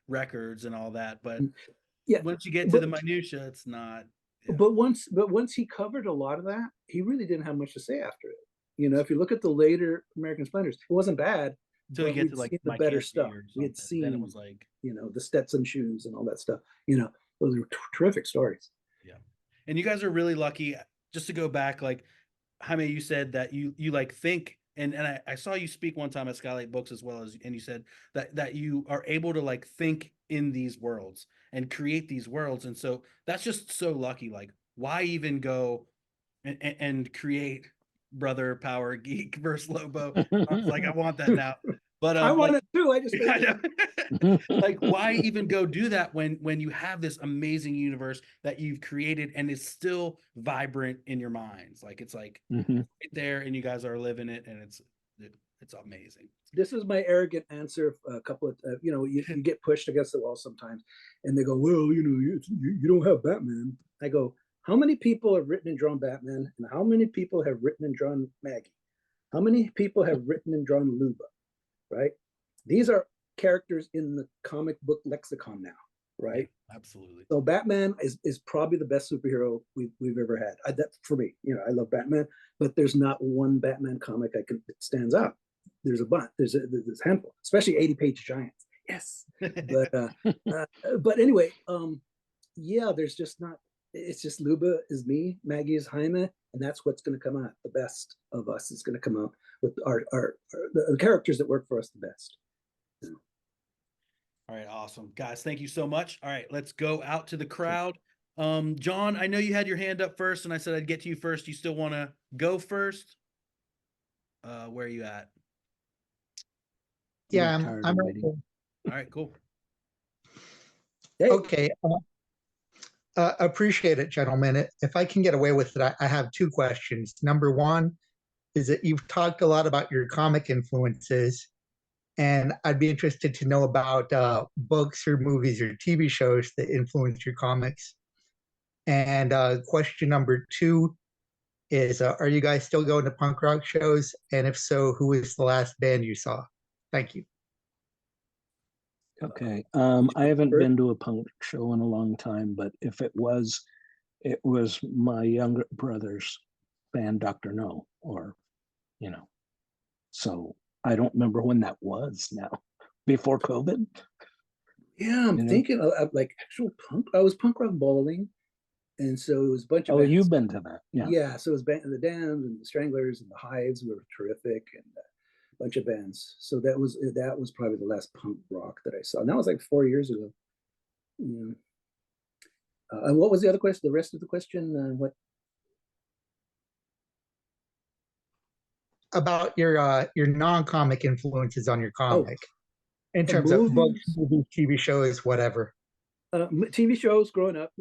records and all that. But once you get to the minutia, it's not. Yeah. But once he covered a lot of that, he really didn't have much to say after it. If you look at the later American Splendors, it wasn't bad. Until you get to like the better stuff. We had seen, then it was like, the Stetson shoes and all that stuff. Those are terrific stories. Yeah. And you guys are really lucky. Just to go back, like Jaime, you said that you like think, and I saw you speak one time at Skylight Books as well, and you said that you are able to like think in these worlds and create these worlds. And so that's just so lucky. Like, why even go and create Brother Power Geek versus Lobo? I was like, I want that now. But I want it too. I just like, why even go do that when you have this amazing universe that you've created and it's still vibrant in your minds? Like, it's like right there, and you guys are living it, and it's amazing. This is my arrogant answer. A couple of you get pushed against the wall sometimes, and they go, well, you don't have Batman. I go, how many people have written and drawn Batman, and how many people have written and drawn Maggie? How many people have written and drawn Luba? Right? These are characters in the comic book lexicon now, right? Absolutely. So Batman is probably the best superhero we've ever had. That for me, I love Batman, but there's not one Batman comic that stands out. There's a bunch. There's a handful, especially 80-page giants. Yes, but anyway, yeah, there's just not. It's just Luba is me, Maggie is Jaime, and that's what's going to come out. The best of us is going to come out with the characters that work for us the best. All right, awesome. Guys, thank you so much. All right, let's go out to the crowd. John, I know you had your hand up first, and I said I'd get to you first. You still want to go first? Where are you at? Yeah, tired I'm of ready. waiting. All right, cool. Hey, Okay. Appreciate it, gentlemen. If I can get away with it, I have two questions. Number one is that you've talked a lot about your comic influences, and I'd be interested to know about books or movies or TV shows that influenced your comics. And question number two is, are you guys still going to punk rock shows? And if so, who was the last band you saw? Thank you. Okay. I haven't been to a punk show in a long time, but if it was my younger brother's band, Dr. No, or, so I don't remember when that was now. Before COVID? yeah, I'm thinking of like actual punk. I was punk rock bowling, and so it was a bunch of. Oh, bands. you've been to that? Yeah. Yeah, so it was the Dams and the Stranglers and the Hives were terrific, and a bunch of bands. So that was probably the last punk rock that I saw. And that was like 4 years ago. Yeah. And what was the other question? The rest of the question? What? About your non-comic influences on your comic, in terms of books, movies, TV shows, whatever. TV shows growing up,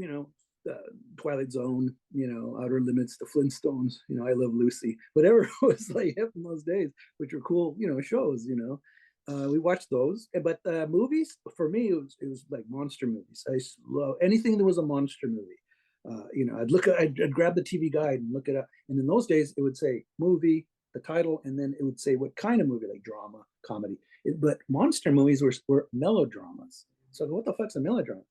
Twilight Zone, Outer Limits, the Flintstones, I Love Lucy, whatever was like hip in those days, which were cool, shows, we watched those. But movies for me, it was like monster movies. I love anything that was a monster movie. I'd grab the TV guide and look it up, and in those days it would say movie, the title, and then it would say what kind of movie, like drama, comedy. But monster movies were melodramas. So what the fuck's a melodrama?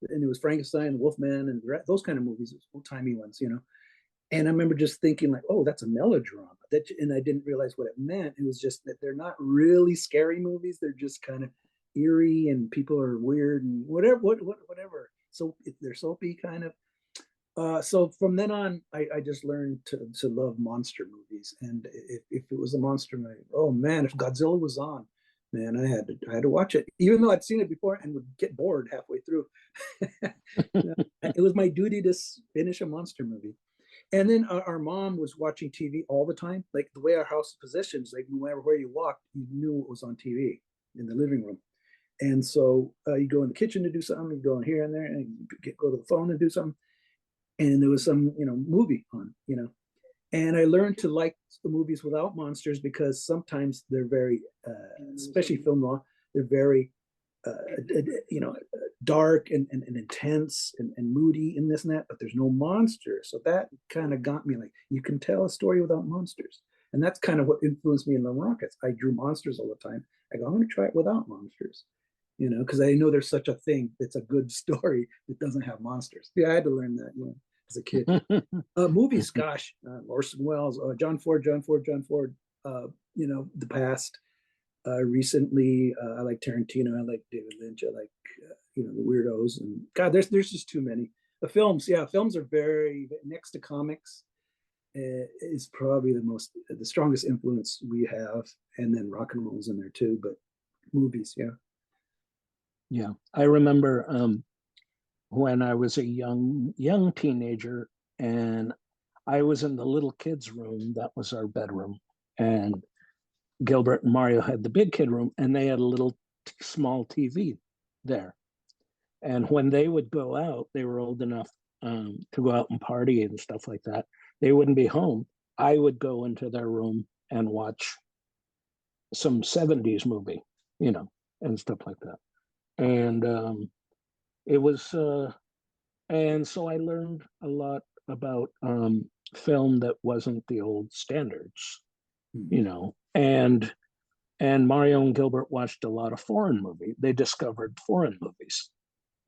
And it was Frankenstein, Wolfman, and those kind of movies, old-timey ones, And I remember just thinking like, oh, that's a melodrama. And I didn't realize what it meant. It was just that they're not really scary movies. They're just kind of eerie, and people are weird and whatever. So they're soapy kind of. So from then on, I just learned to love monster movies. And if it was a monster movie, oh man, if Godzilla was on, man, I had to watch it, even though I'd seen it before and would get bored halfway through. It was my duty to finish a monster movie. And then our mom was watching TV all the time, like the way our house is positioned, like no matter where you walked, you knew it was on TV in the living room. And so you go in the kitchen to do something, you go in here and there, and go to the phone and do something. And there was some, movie on, and I learned to like the movies without monsters because sometimes they're very, especially film noir, they're very, dark and intense and moody and this and that, but there's no monsters. So that kind of got me like, you can tell a story without monsters. And that's kind of what influenced me in the Rockets. I drew monsters all the time. I go, I'm going to try it without monsters, because I know there's such a thing. It's a good story that doesn't have monsters. Yeah, I had to learn that as a kid. Movies, gosh, Orson Welles, John Ford, the past. Recently, I like Tarantino. I like David Lynch. I like, the weirdos. And God, there's just too many. The films, films are very, next to comics, is probably the strongest influence we have. And then rock and roll's in there too. But movies, yeah. Yeah, I remember when I was a young teenager, and I was in the little kids' room. That was our bedroom, and Gilbert and Mario had the big kid room, and they had a little small TV there. And when they would go out, they were old enough to go out and party and stuff like that. They wouldn't be home. I would go into their room and watch some 70s movie, and stuff like that. And it was, and so I learned a lot about film that wasn't the old standards, and And Mario and Gilbert watched a lot of foreign movies. They discovered foreign movies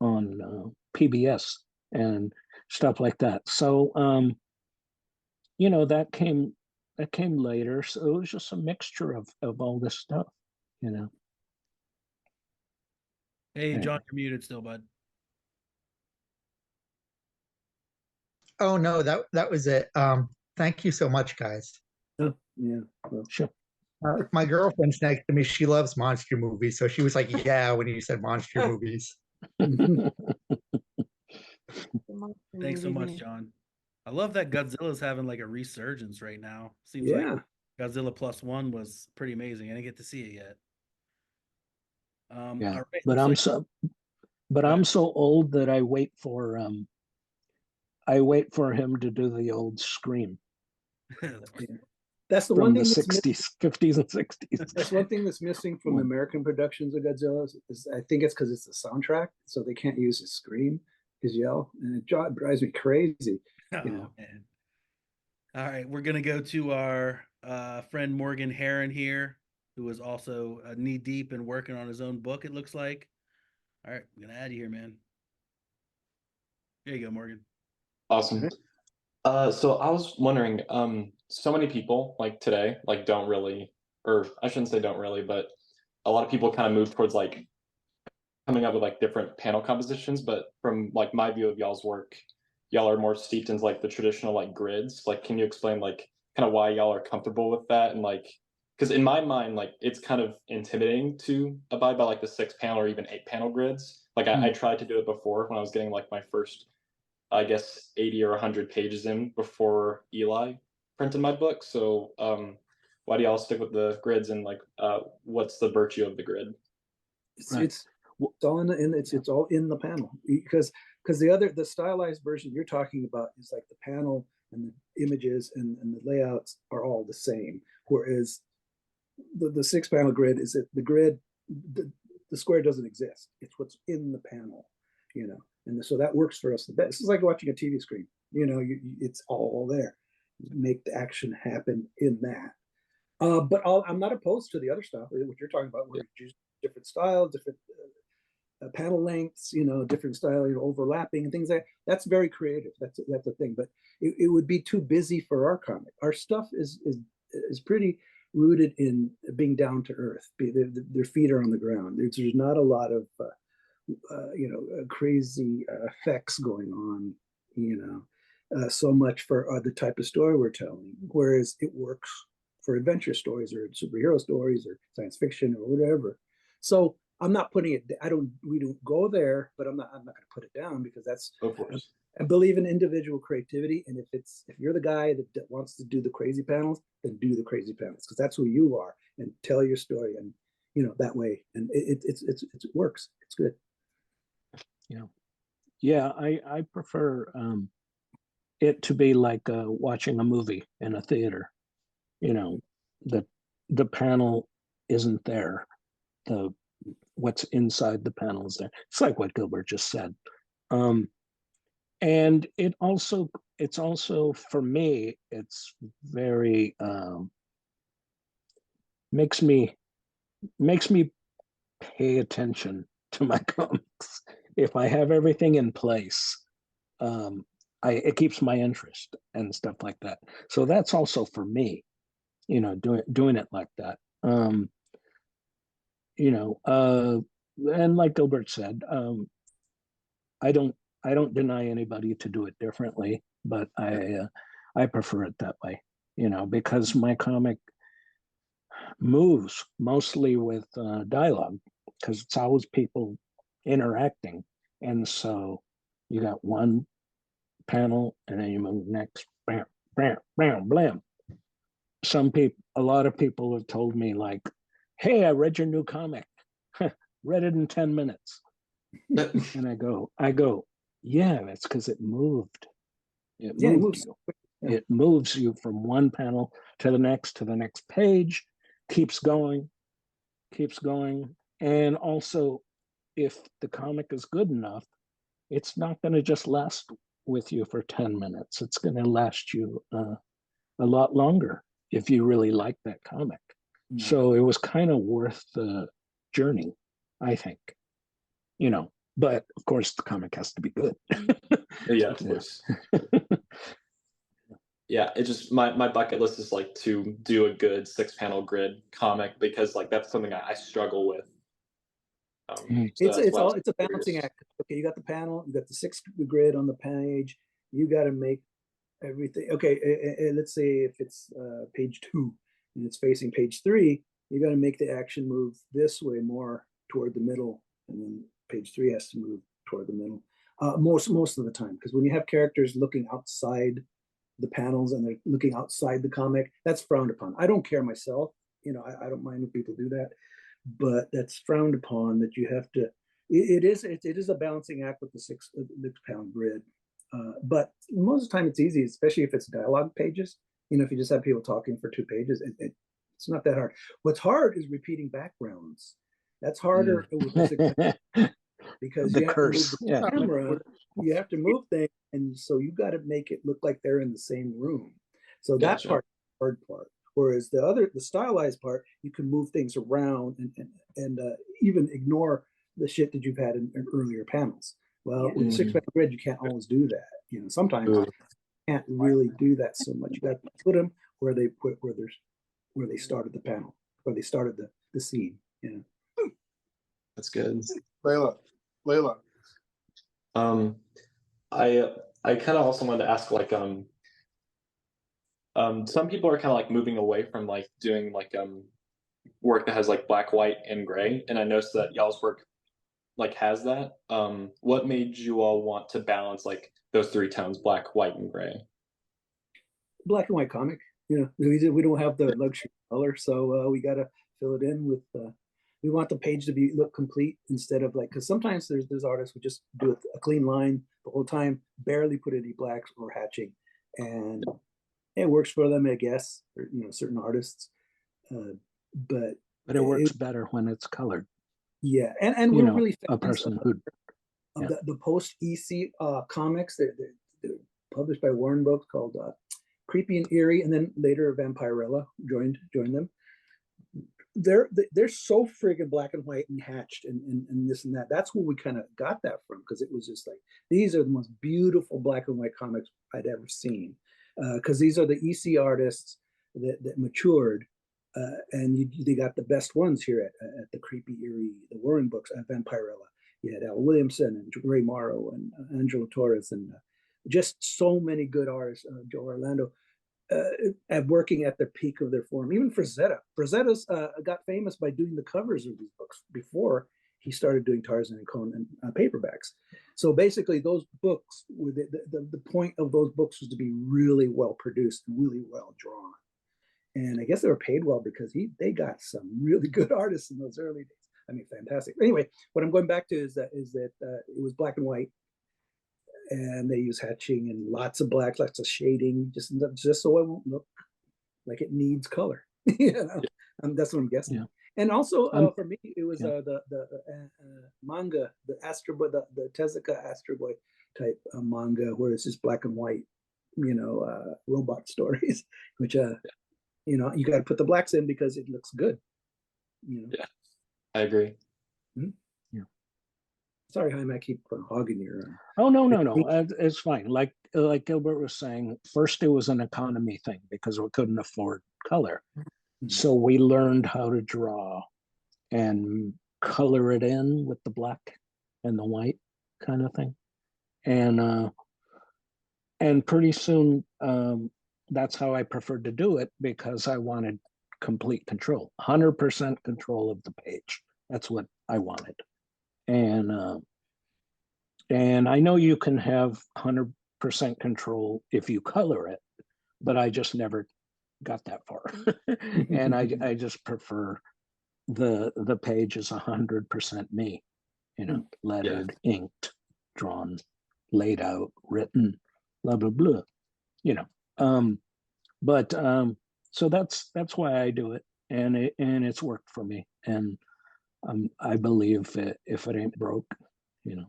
on PBS and stuff like that. So that came later. So it was just a mixture of all this stuff, Hey, John, Anyway. you're muted still, bud. Oh no, that was it. Thank you so much, guys. Oh, yeah. Well, Sure. My girlfriend's next to me. She loves monster movies, so she was like, "Yeah," when you said monster movies. Thanks so much, John. I love that Godzilla's having like a resurgence right now. Seems yeah. like Godzilla +1 was pretty amazing. I didn't get to see it yet. Yeah, all right, but looks I'm so old that I wait for him to do the old scream like- Yeah. That's the from one the thing that's 60s, 50s, and 60s. That's one thing that's missing from the American productions of Godzilla. Is I think it's because it's the soundtrack, so they can't use his scream, his yell, and it drives me crazy. oh, You know. man. All right, we're gonna go to our friend Morgan Heron here, who is also knee deep and working on his own book. It looks like. All right, I'm gonna add you here, man. There you go, Morgan. Awesome. So I was wondering, so many people like today, like don't really, or I shouldn't say don't really, but a lot of people kind of move towards like coming up with like different panel compositions. But from like my view of y'all's work, y'all are more steeped into like the traditional like grids. Like, can you explain like kind of why y'all are comfortable with that? And like, because in my mind, like it's kind of intimidating to abide by like the 6-panel or even 8-panel grids. Like I tried to do it before when I was getting like my first, I guess 80 or 100 pages in before Eli printed my book. So why do y'all stick with the grids, and like what's the virtue of the grid? It's all it's all in the panel because the stylized version you're talking about is like the panel and the images and the layouts are all the same, whereas the 6-panel grid is the grid, the square doesn't exist. It's what's in the panel, and so that works for us the best. It's like watching a TV screen. It's all there. Make the action happen in that. But I'm not opposed to the other stuff, what you're talking about, where you choose different styles, different panel lengths, different style, overlapping and things like that. That's very creative. That's a thing. But it would be too busy for our comic. Our stuff is pretty rooted in being down to earth. Their feet are on the ground. There's not a lot of crazy effects going on. So much for the type of story we're telling. Whereas it works for adventure stories or superhero stories or science fiction or whatever. So I'm not putting it. We don't go there, but I'm not going to put it down because that's. Of course. I believe in individual creativity, and if you're the guy that wants to do the crazy panels, then do the crazy panels because that's who you are, and tell your story, and that way, and it works. It's good. Yeah, I prefer it to be like watching a movie in a theater. The panel isn't there. What's inside the panel is there. It's like what Gilbert just said. And it's also for me, it's very makes me pay attention to my comics. If I have everything in place, it keeps my interest and stuff like that. So that's also for me, doing it like that. And like Gilbert said, I don't deny anybody to do it differently, but I prefer it that way, because my comic moves mostly with dialogue, because it's always people interacting, and so you got one panel and then you move next, bam, bam, bam, blam. A lot of people have told me like, "Hey, I read your new comic, read it in 10 minutes." And I go, yeah, that's because it moved. It moved you. Yeah. It moves you from one panel to the next page, keeps going. And also, if the comic is good enough, it's not going to just last with you for 10 minutes. It's going to last you a lot longer if you really like that comic. So it was kind of worth the journey, I think. You know, but of course the comic has to be good. Yeah, of course. Yeah, it just my bucket list is like to do a good 6-panel grid comic, because like that's something I struggle with. So that's why I was It's a balancing curious. act. Okay, you got the panel, you got the 6 grid on the page. You got to make everything. Okay, let's say if it's page 2 and it's facing page 3, you got to make the action move this way more toward the middle, and then page 3 has to move toward the middle. Most of the time, because when you have characters looking outside the panels and they're looking outside the comic, that's frowned upon. I don't care myself, you know, I don't mind when people do that, but that's frowned upon. That you have to. It is a balancing act with the 6-panel grid, but most of the time it's easy, especially if it's dialogue pages. You know, if you just have people talking for 2 pages, it's not that hard. What's hard is repeating backgrounds. That's harder with the 6 because The you have curse, to move the camera, you have to move things, and so you got to make it look like they're in the same room. So that Gotcha. part, hard part. Whereas the stylized part, you can move things around and even ignore the shit that you've had in earlier panels. Well, with 6-panel grid, you can't always do that. You know, sometimes you can't really do that so much. You got to put them where they started the panel, where they started the scene. You know. That's good. Layla. I kind of also wanted to ask, like, some people are kind of like moving away from like doing like work that has like black, white, and gray, and I noticed that y'all's work like has that. What made you all want to balance like those 3 tones, black, white, and gray? Black and white comic. You know, we don't have the luxury color, so we got to fill it in with. We want the page to look complete instead of like, because sometimes there's artists who just do a clean line the whole time, barely put any blacks or hatching, and it works for them, I guess. Or, you know, certain artists, but it works better when it's colored. Yeah, and You we're know, really a person who the post EC comics. They're published by Warren Books, called Creepy and Eerie, and then later Vampirella joined them. They're so friggin' black and white and hatched and this and that. That's where we kind of got that from, because it was just like, these are the most beautiful black and white comics I'd ever seen, because these are the EC artists that matured, and they got the best ones here at the Creepy Eerie, the Warren Books, Vampirella. You had Al Williamson and Ray Morrow and Angelo Torres, and just so many good artists. Joe Orlando, at working at the peak of their form. Even Frazetta's got famous by doing the covers of these books before he started doing Tarzan and Conan paperbacks. So basically, those books, the point of those books was to be really well produced and really well drawn. And I guess they were paid well, because they got some really good artists in those early days. I mean, fantastic. Anyway, what I'm going back to is that it was black and white, and they use hatching and lots of black, lots of shading, just so it won't look like it needs color. You know, that's what I'm guessing. Yeah. And also for me, it was the manga, the Astro Boy, the Tezuka Astro Boy type manga, where it's just black and white, you know, robot stories, which you know, you got to put the blacks in because it looks good. You know? Yeah, I agree. Mm-hmm. Yeah. Sorry, Jaime, I keep hogging your. Oh no, it's fine. Like Gilbert was saying, first it was an economy thing because we couldn't afford color, so we learned how to draw and color it in with the black and the white kind of thing, and pretty soon that's how I preferred to do it, because I wanted complete control, 100% control of the page. That's what I wanted. And I know you can have 100% control if you color it, but I just never got that far. And I just prefer the page is 100% me, you know, lettered, inked, drawn, laid out, written, blah blah blah, you know. But so that's why I do it, and it's worked for me. And I believe if it ain't broke, you know,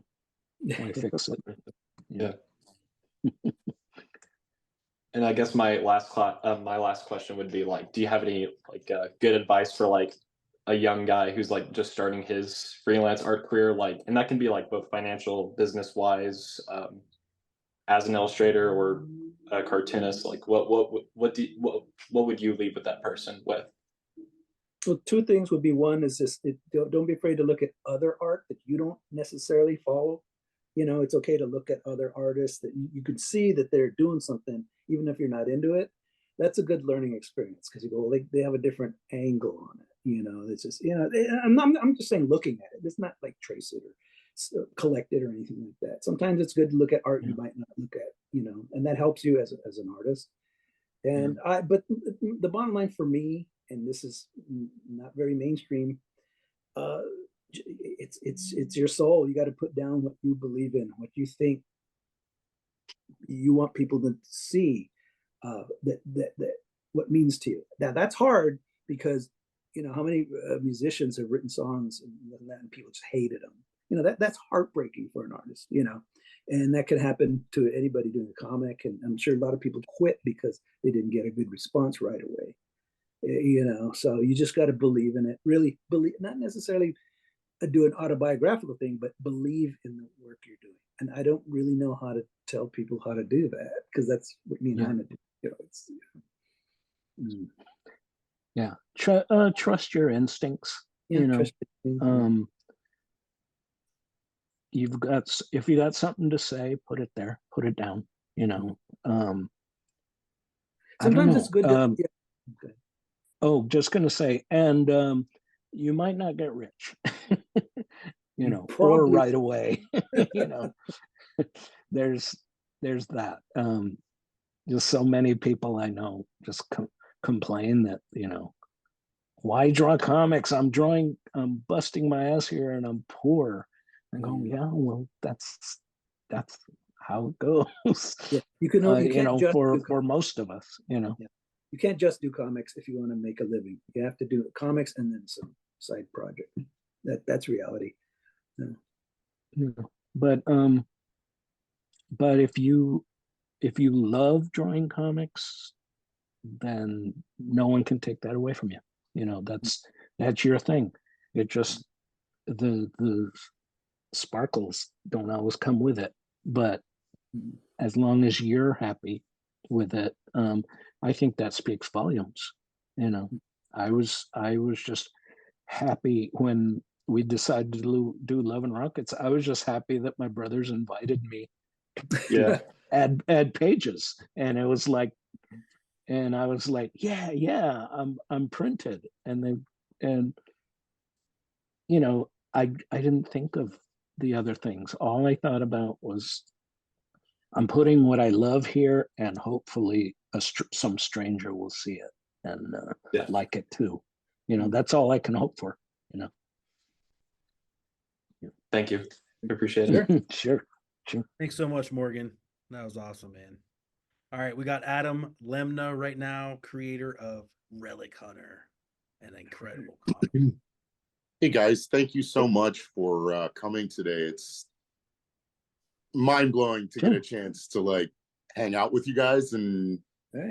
why fix it? Yeah. And I guess my last question would be like, do you have any like good advice for like a young guy who's like just starting his freelance art career, like, and that can be like both financial, business wise, as an illustrator or a cartoonist, like what would you leave with that person with? Well, two things would be, one is just don't be afraid to look at other art that you don't necessarily follow. You know, it's okay to look at other artists that you can see that they're doing something, even if you're not into it. That's a good learning experience because you go, like, they have a different angle on it. You know, it's just, you know, I'm just saying looking at it. It's not like trace it or collect it or anything like that. Sometimes it's good to look at art you might not look at, you know, and that helps you as an artist. And but the bottom line for me, and this is not very mainstream, it's your soul. You got to put down what you believe in, what you think you want people to see, that what means to you. Now that's hard because, you know, how many musicians have written songs and people just hated them. You know, that's heartbreaking for an artist, you know, and that can happen to anybody doing a comic. And I'm sure a lot of people quit because they didn't get a good response right away. You know, so you just got to believe in it, really believe, not necessarily do an autobiographical thing, but believe in the work you're doing. And I don't really know how to tell people how to do that, because that's what me and Jaime do. You know, it's, trust your instincts. You know, if you got something to say, put it there, put it down. You know, sometimes it's good to, okay. Oh, just gonna say, and you might not get rich, you know, or right away. You know, there's that. Just so many people I know just complain that, you know, why draw comics? I'm busting my ass here and I'm poor. I go, yeah, well, that's how it goes. Yeah, you know, for most of us, you know. Yeah. You can't just do comics if you want to make a living. You have to do comics and then some side project. That's reality. Yeah. But if you love drawing comics, then no one can take that away from you. You know, that's your thing. It just, the sparkles don't always come with it, but as long as you're happy with it, I think that speaks volumes. You know, I was just happy when we decided to do Love and Rockets. I was just happy that my brothers invited me to add pages, and it was like, and I was like, yeah, I'm printed, and you know, I didn't think of the other things. All I thought about was, I'm putting what I love here, and hopefully some stranger will see it and like it too. You know, that's all I can hope for. You know. Thank you. I appreciate it. Sure. Thanks so much, Morgan. That was awesome, man. All right, we got Adam Lemna right now, creator of Relic Hunter, an incredible comic. Hey guys, thank you so much for coming today. It's mind-blowing to get a chance to like hang out with you guys and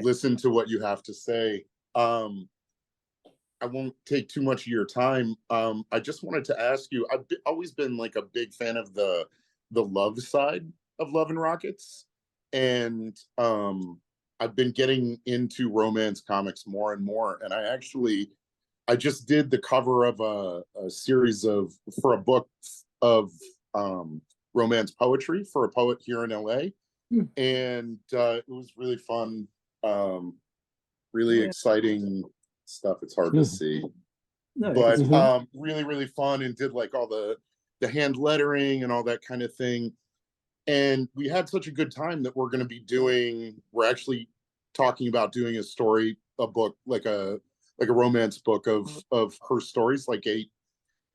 listen to what you have to say. I won't take too much of your time. I just wanted to ask you, I've always been like a big fan of the love side of Love and Rockets, and I've been getting into romance comics more and more, and I just did the cover of a series for a book of romance poetry for a poet here in LA. And it was really fun, really exciting stuff. It's hard to see, but really, really fun, and did like all the hand lettering and all that kind of thing. And we had such a good time that we're actually talking about doing a book, like a romance book of her stories, like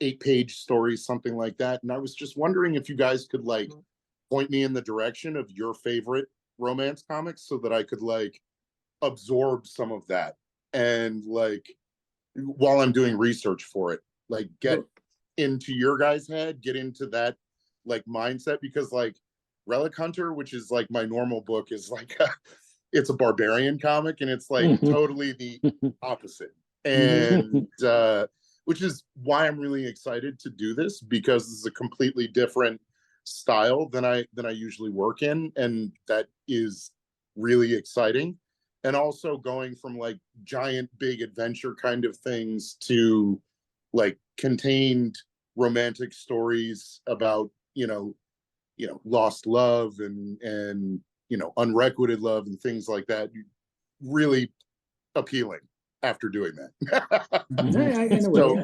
8-page stories, something like that. And I was just wondering if you guys could like point me in the direction of your favorite romance comics so that I could like absorb some of that, and like while I'm doing research for it, like get into your guys' head, get into that like mindset, because like Relic Hunter, which is like my normal book, is like it's a barbarian comic, and it's like totally the opposite. And which is why I'm really excited to do this, because this is a completely different style than I usually work in, and that is really exciting. And also going from like giant big adventure kind of things to like contained romantic stories about lost love and unrequited love and things like that. Really appealing after doing that. So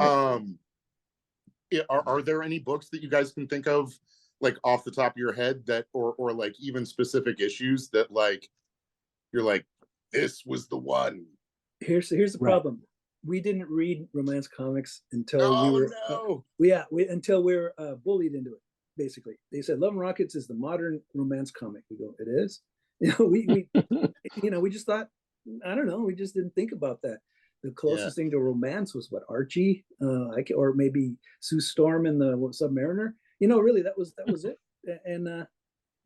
are there any books that you guys can think of, like off the top of your head, that or like even specific issues that like you're like, this was the one? Here's the problem. We didn't read romance comics until we were until we were bullied into it. Basically, they said Love and Rockets is the modern romance comic. We go, it is. We just thought, I don't know, we just didn't think about that. The closest thing to romance was what, Archie, or maybe Sue Storm in the Submariner. Really, that was it. And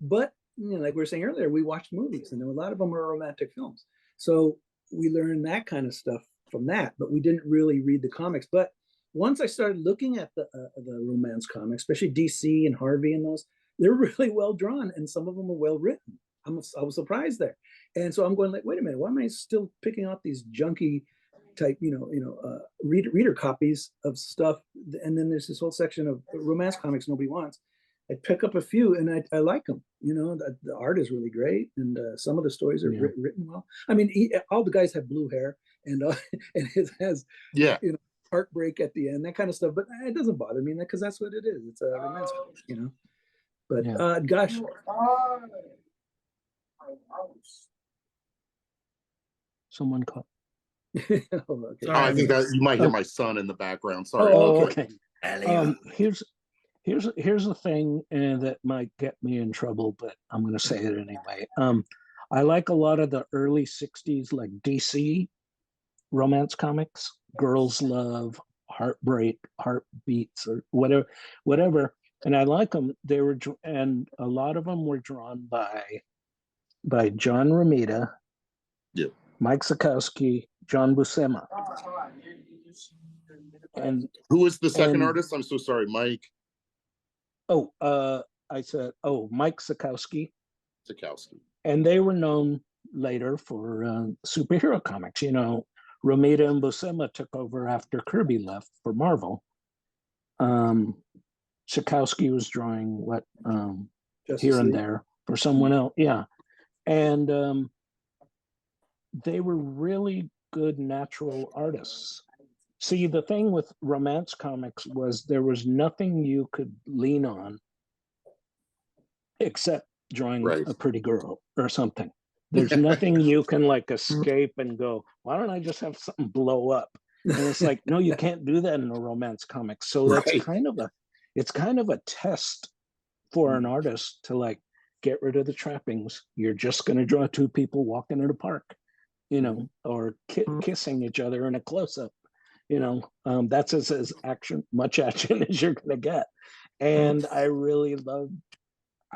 but like we were saying earlier, we watched movies, and a lot of them were romantic films. So we learned that kind of stuff from that, but we didn't really read the comics. But once I started looking at the romance comics, especially DC and Harvey and those, they're really well drawn, and some of them are well written. I was surprised there, and so I'm going like, wait a minute, why am I still picking out these junky type, reader copies of stuff? And then there's this whole section of romance comics nobody wants. I pick up a few, and I like them. The art is really great, and some of the stories are written well. I mean, all the guys have blue hair, and it has heartbreak at the end, that kind of stuff. But it doesn't bother me, because that's what it is. It's a romance comic, But gosh. Someone called. Okay. I think that you might hear my son in the background. Sorry. Okay. Here's the thing that might get me in trouble, but I'm going to say it anyway. I like a lot of the early 60s, like DC romance comics, Girls Love, Heartbreak, Heartbeats, or whatever. And I like them. And a lot of them were drawn by John Romita, Mike Sekowsky, John Buscema. And who was the second artist? I'm so sorry, Mike. Mike Sekowsky. Sekowsky. And they were known later for superhero comics. Romita and Buscema took over after Kirby left for Marvel. Sekowsky was drawing here and there for someone else. Yeah. And they were really good natural artists. See, the thing with romance comics was there was nothing you could lean on except drawing a pretty girl or something. There's nothing you can like escape and go, why don't I just have something blow up? And it's like, no, you can't do that in a romance comic. So that's kind of a test for an artist to like get rid of the trappings. You're just going to draw two people walking in a park, or kissing each other in a close-up. That's as much action as you're going to get. And I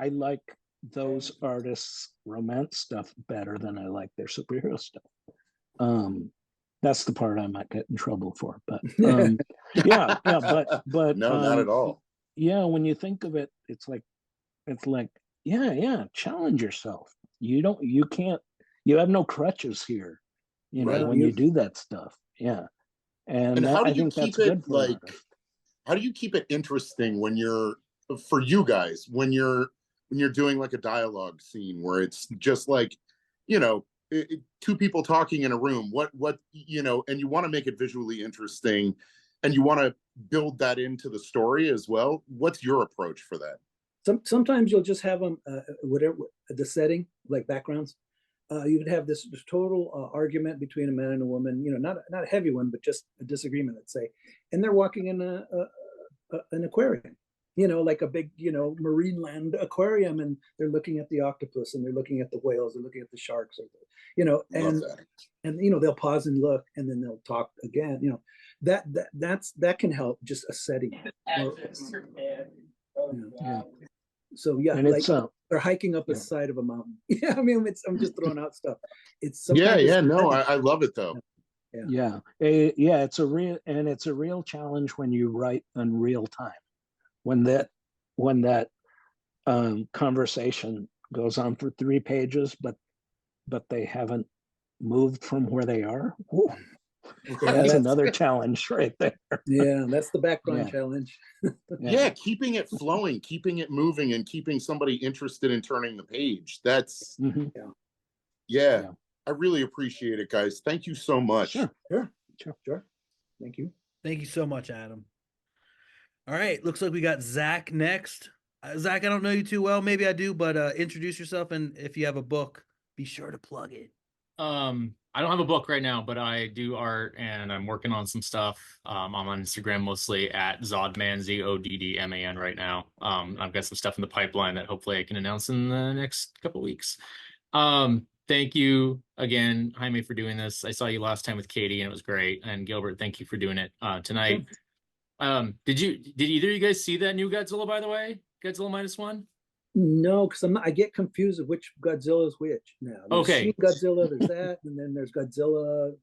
like those artists' romance stuff better than I like their superhero stuff. That's the part I might get in trouble for, but but no, not at all. Yeah, when you think of it, it's like challenge yourself. You have no crutches here, when you do that stuff. Yeah. And how do you think keep it how do you keep it interesting when you're doing like a dialogue scene where it's just like, two people talking in a room, and you want to make it visually interesting and you want to build that into the story as well. What's your approach for that? Sometimes you'll just have them, whatever the setting, like backgrounds. You would have this total argument between a man and a woman, not a heavy one, but just a disagreement, let's say. And they're walking in an aquarium, like a big, marine land aquarium, and they're looking at the octopus, and they're looking at the whales, they're looking at the sharks, and they'll pause and look, and then they'll talk again. That can help, just a setting. So yeah, and Or hiking up a Yeah. side of a mountain. Yeah, I mean, I'm just throwing out stuff. It's Yeah, sometimes yeah, it's no, better. I love it though. Yeah, it's a real challenge when you write in real time. When that conversation goes on for 3 pages, but they haven't moved from where they are. Whew. That's another challenge right there. Yeah, that's the background Yeah. challenge. Yeah, keeping it flowing, keeping it moving, and keeping somebody interested in turning the page. That's Mhm. yeah. Yeah. I really appreciate it, guys. Thank you so much. Sure. Thank you. Thank you so much, Adam. All right, looks like we got Zach next. Zach, I don't know you too well. Maybe I do, but introduce yourself, and if you have a book, be sure to plug it. I don't have a book right now, but I do art and I'm working on some stuff. I'm on Instagram mostly at Zodman, Zoddman right now. I've got some stuff in the pipeline that hopefully I can announce in the next couple weeks. Thank you again, Jaime, for doing this. I saw you last time with Katie and it was great. And Gilbert, thank you for doing it tonight. Did either of you guys see that new Godzilla, by the way? Godzilla -1? No, because I get confused of which Godzilla is which now. There's Okay. Shin Godzilla, there's that, and then there's Godzilla.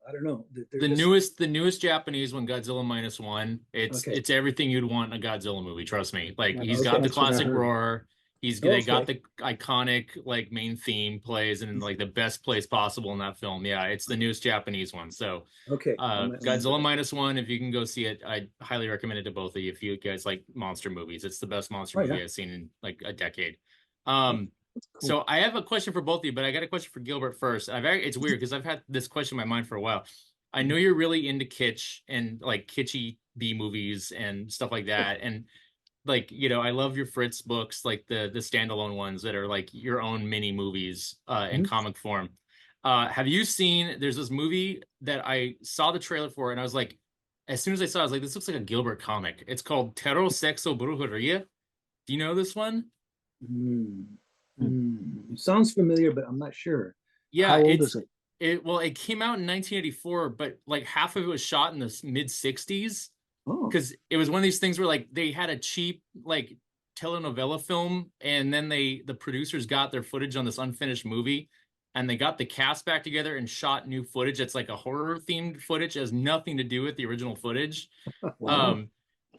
I don't know. The newest Japanese one, Godzilla -1. It's everything you'd want in a Godzilla movie. Trust me. Like he's got the classic roar. They got the iconic like main theme plays in like the best place possible in that film. Yeah, it's the newest Japanese one. So Godzilla -1. If you can go see it, I highly recommend it to both of you. If you guys like monster movies, it's the best monster movie I've seen in like a decade. So I have a question for both of you, but I got a question for Gilbert first. It's weird because I've had this question in my mind for a while. I know you're really into kitsch and like kitschy B movies and stuff like that. And like, I love your Fritz books, like the standalone ones that are like your own mini movies in comic form. Have you seen, there's this movie that I saw the trailer for and I was like, as soon as I saw it, I was like, this looks like a Gilbert comic. It's called Terror Sexo Brujeria. Do you know this one? It sounds familiar, but I'm not sure. Yeah. How old is it? It came out in 1984, but like half of it was shot in the mid 60s. Because it was one of these things where like they had a cheap like telenovela film and then the producers got their footage on this unfinished movie and they got the cast back together and shot new footage that's like a horror themed footage. It has nothing to do with the original footage. And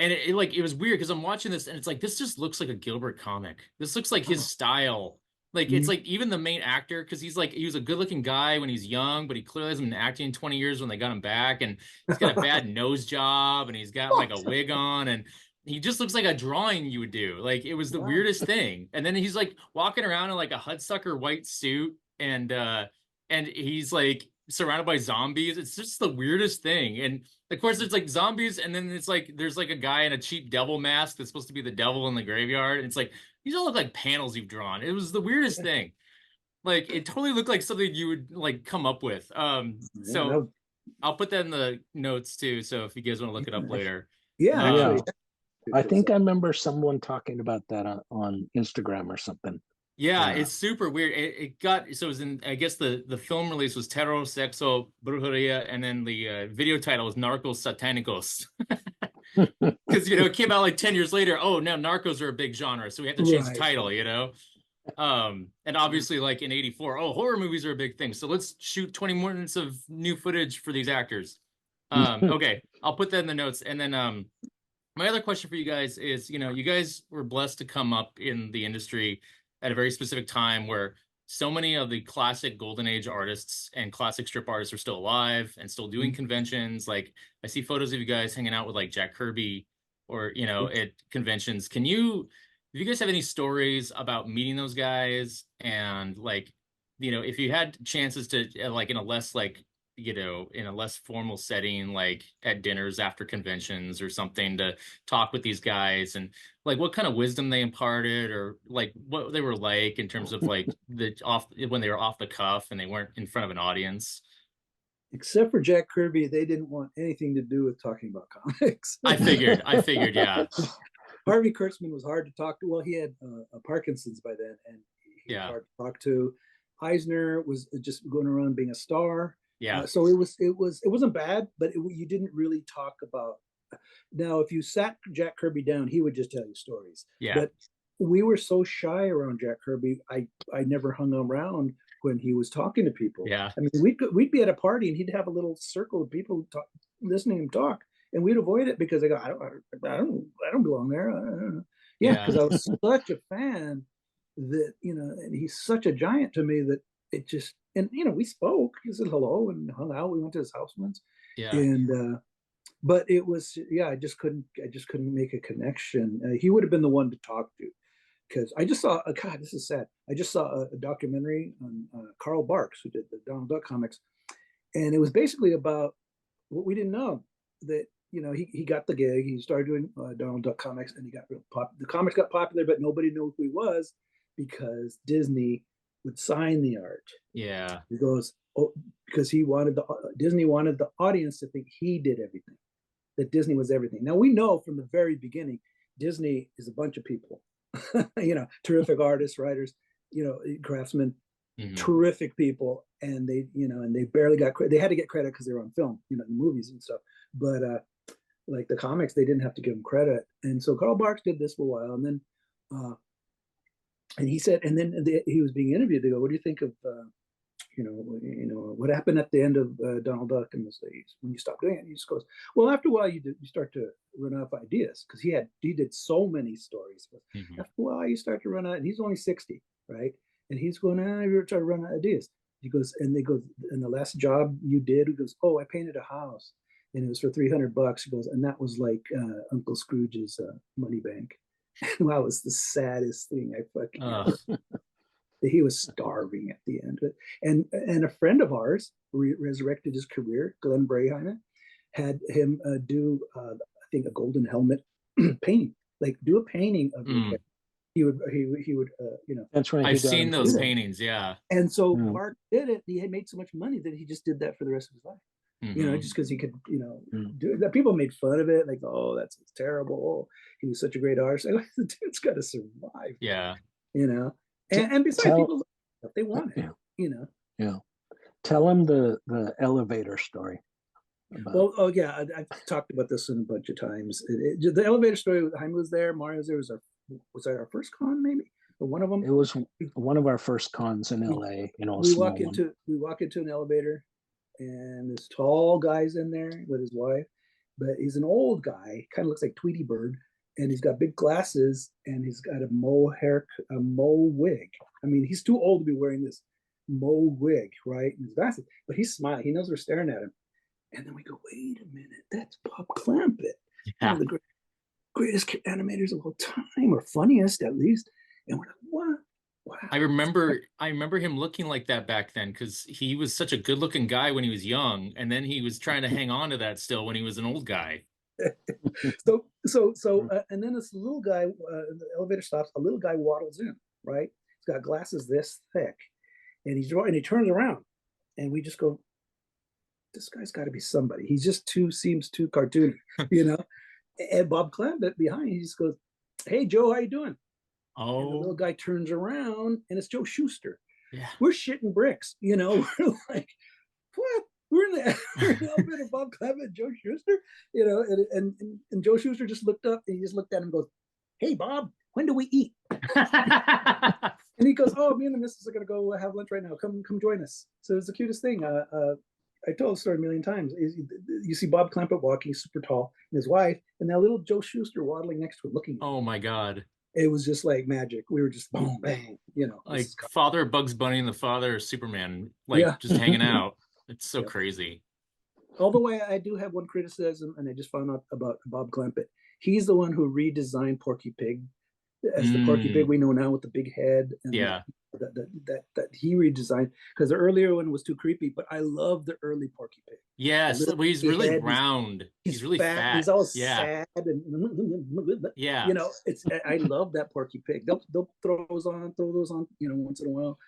it was weird because I'm watching this and it's like, this just looks like a Gilbert comic. This looks like his style. Like it's like even the main actor, because he was a good looking guy when he's young, but he clearly hasn't been acting in 20 years when they got him back, and he's got a bad nose job and he's got like a wig on and he just looks like a drawing you would do. Like it was the weirdest thing. And then he's like walking around in like a Hudsucker white suit and he's like surrounded by zombies. It's just the weirdest thing. And of course it's like zombies and then it's like there's like a guy in a cheap devil mask that's supposed to be the devil in the graveyard. And it's like these all look like panels you've drawn. It was the weirdest thing. Like it totally looked like something you would like come up with. So I'll put that in the notes too. So if you guys want to look it up later. Yeah. I think I remember someone talking about that on Instagram or something. Yeah, it's super weird. It was in, I guess the film release was Terror Sexo Brujeria, and then the video title was Narcos Satanicos. Because it came out like 10 years later. Oh, now narcos are a big genre, so we have to change the title. And obviously, like in '84, horror movies are a big thing. So let's shoot 20 minutes of new footage for these actors. Okay, I'll put that in the notes. And then my other question for you guys is, you guys were blessed to come up in the industry at a very specific time where so many of the classic golden age artists and classic strip artists are still alive and still doing conventions. Like I see photos of you guys hanging out with like Jack Kirby or, at conventions. Do you guys have any stories about meeting those guys? And like, if you had chances to like in a less like, in a less formal setting, like at dinners after conventions or something, to talk with these guys and like what kind of wisdom they imparted or like what they were like in terms of like when they were off the cuff and they weren't in front of an audience. Except for Jack Kirby, they didn't want anything to do with talking about comics. I figured, yeah. Harvey Kurtzman was hard to talk to. Well, he had Parkinson's by then, and he was hard to talk to. Eisner was just going around being a star. Yeah. So it wasn't bad, but you didn't really talk about. Now, if you sat Jack Kirby down, he would just tell you stories. Yeah. But we were so shy around Jack Kirby. I never hung around when he was talking to people. Yeah. I mean, we'd be at a party and he'd have a little circle of people listening to him talk, and we'd avoid it because I go, I don't belong there. I don't know. Yeah, because I was such a fan that, you know, and he's such a giant to me that it just, and you know, we spoke. He said hello and hung out. We went to his house once. Yeah. And but it was, yeah, I just couldn't make a connection. He would have been the one to talk to, because I just saw, God, this is sad. I just saw a documentary on Carl Barks, who did the Donald Duck comics, and it was basically about what we didn't know, that, you know, he got the gig, he started doing Donald Duck comics, and he got real popular. The comics got popular, but nobody knew who he was because Disney would sign the art. Yeah. He goes, oh, because Disney wanted the audience to think he did everything, that Disney was everything. Now we know from the very beginning, Disney is a bunch of people, you know, terrific artists, writers, you know, craftsmen, terrific people, and they, you know, and they barely got credit. They had to get credit because they were on film, you know, the movies and stuff. But like the comics, they didn't have to give them credit. And so Carl Barks did this for a while, and then and he said, and then he was being interviewed. They go, "What do you think of you know, what happened at the end of Donald Duck?" And when you stop doing it, he just goes, "Well, after a while, you start to run out of ideas," because he did so many stories. After a while, you start to run out, and he's only 60, right? And he's going, you're trying to run out of ideas. He goes, and they go, and the last job you did, he goes, "Oh, I painted a house, and it was for $300." He goes, and that was like Uncle Scrooge's money bank. And that was the saddest thing I fucking ever. He was starving at the end. And a friend of ours resurrected his career, Glenn Brayheimer, had him do, I think, a golden helmet painting, like do a painting of your he would you know. That's right. I've seen those paintings, yeah. And so Mark did it. He had made so much money that he just did that for the rest of his life. You know, just because he could, you know, do that. People made fun of it, like, "Oh, that's terrible. Oh, he was such a great artist." Like, the dude's got to survive. Yeah. You know, and besides, people, if they want it, you know. Yeah. Tell him the elevator story. Well, oh yeah, I've talked about this a bunch of times. The elevator story. Jaime was there. Mario was there. Was that our first con, maybe, or one of them? It was one of our first cons in LA. You know, we walk into an elevator, and this tall guy's in there with his wife, but he's an old guy, kind of looks like Tweety Bird, and he's got big glasses, and he's got a mauve wig. I mean, he's too old to be wearing this mauve wig, right? And his glasses, but he's smiling. He knows we're staring at him. And then we go, "Wait a minute, that's Bob Clampett, one of the greatest animators of all time, or funniest at least." And we're like, "What? Wow." I remember him looking like that back then, because he was such a good-looking guy when he was young, and then he was trying to hang on to that still when he was an old guy. And then this little guy, the elevator stops. A little guy waddles in, right? He's got glasses this thick, and he turns around, and we just go, "This guy's got to be somebody. He just seems too cartoony," you know. And Bob Clampett behind, he just goes, "Hey Joe, how you doing?" Oh. And the little guy turns around, and it's Joe Shuster. Yeah. We're shitting bricks, you know. We're like, "What? We're in the elevator, Bob Clampett, Joe Shuster," you know. And Joe Shuster just looked up, and he just looked at him and goes, "Hey Bob, when do we eat?" And he goes, "Oh, me and the missus are gonna go have lunch right now. Come join us." So it's the cutest thing. I told the story a million times. You see Bob Clampett walking, super tall, and his wife, and that little Joe Shuster waddling next to him, looking at him. Oh my God. It was just like magic. We were just boom, bang, you know. Like father of Bugs Bunny and the father of Superman, like just hanging out. It's so crazy. Although I do have one criticism, and I just found out about Bob Clampett. He's the one who redesigned Porky Pig as the Porky Pig we know now, with the big head. And that he redesigned, because the earlier one was too creepy. But I love the early Porky Pig. Yes, he's really round. He's really fat. He's all sad and you know. I love that Porky Pig. They'll throw those on, you know, once in a while,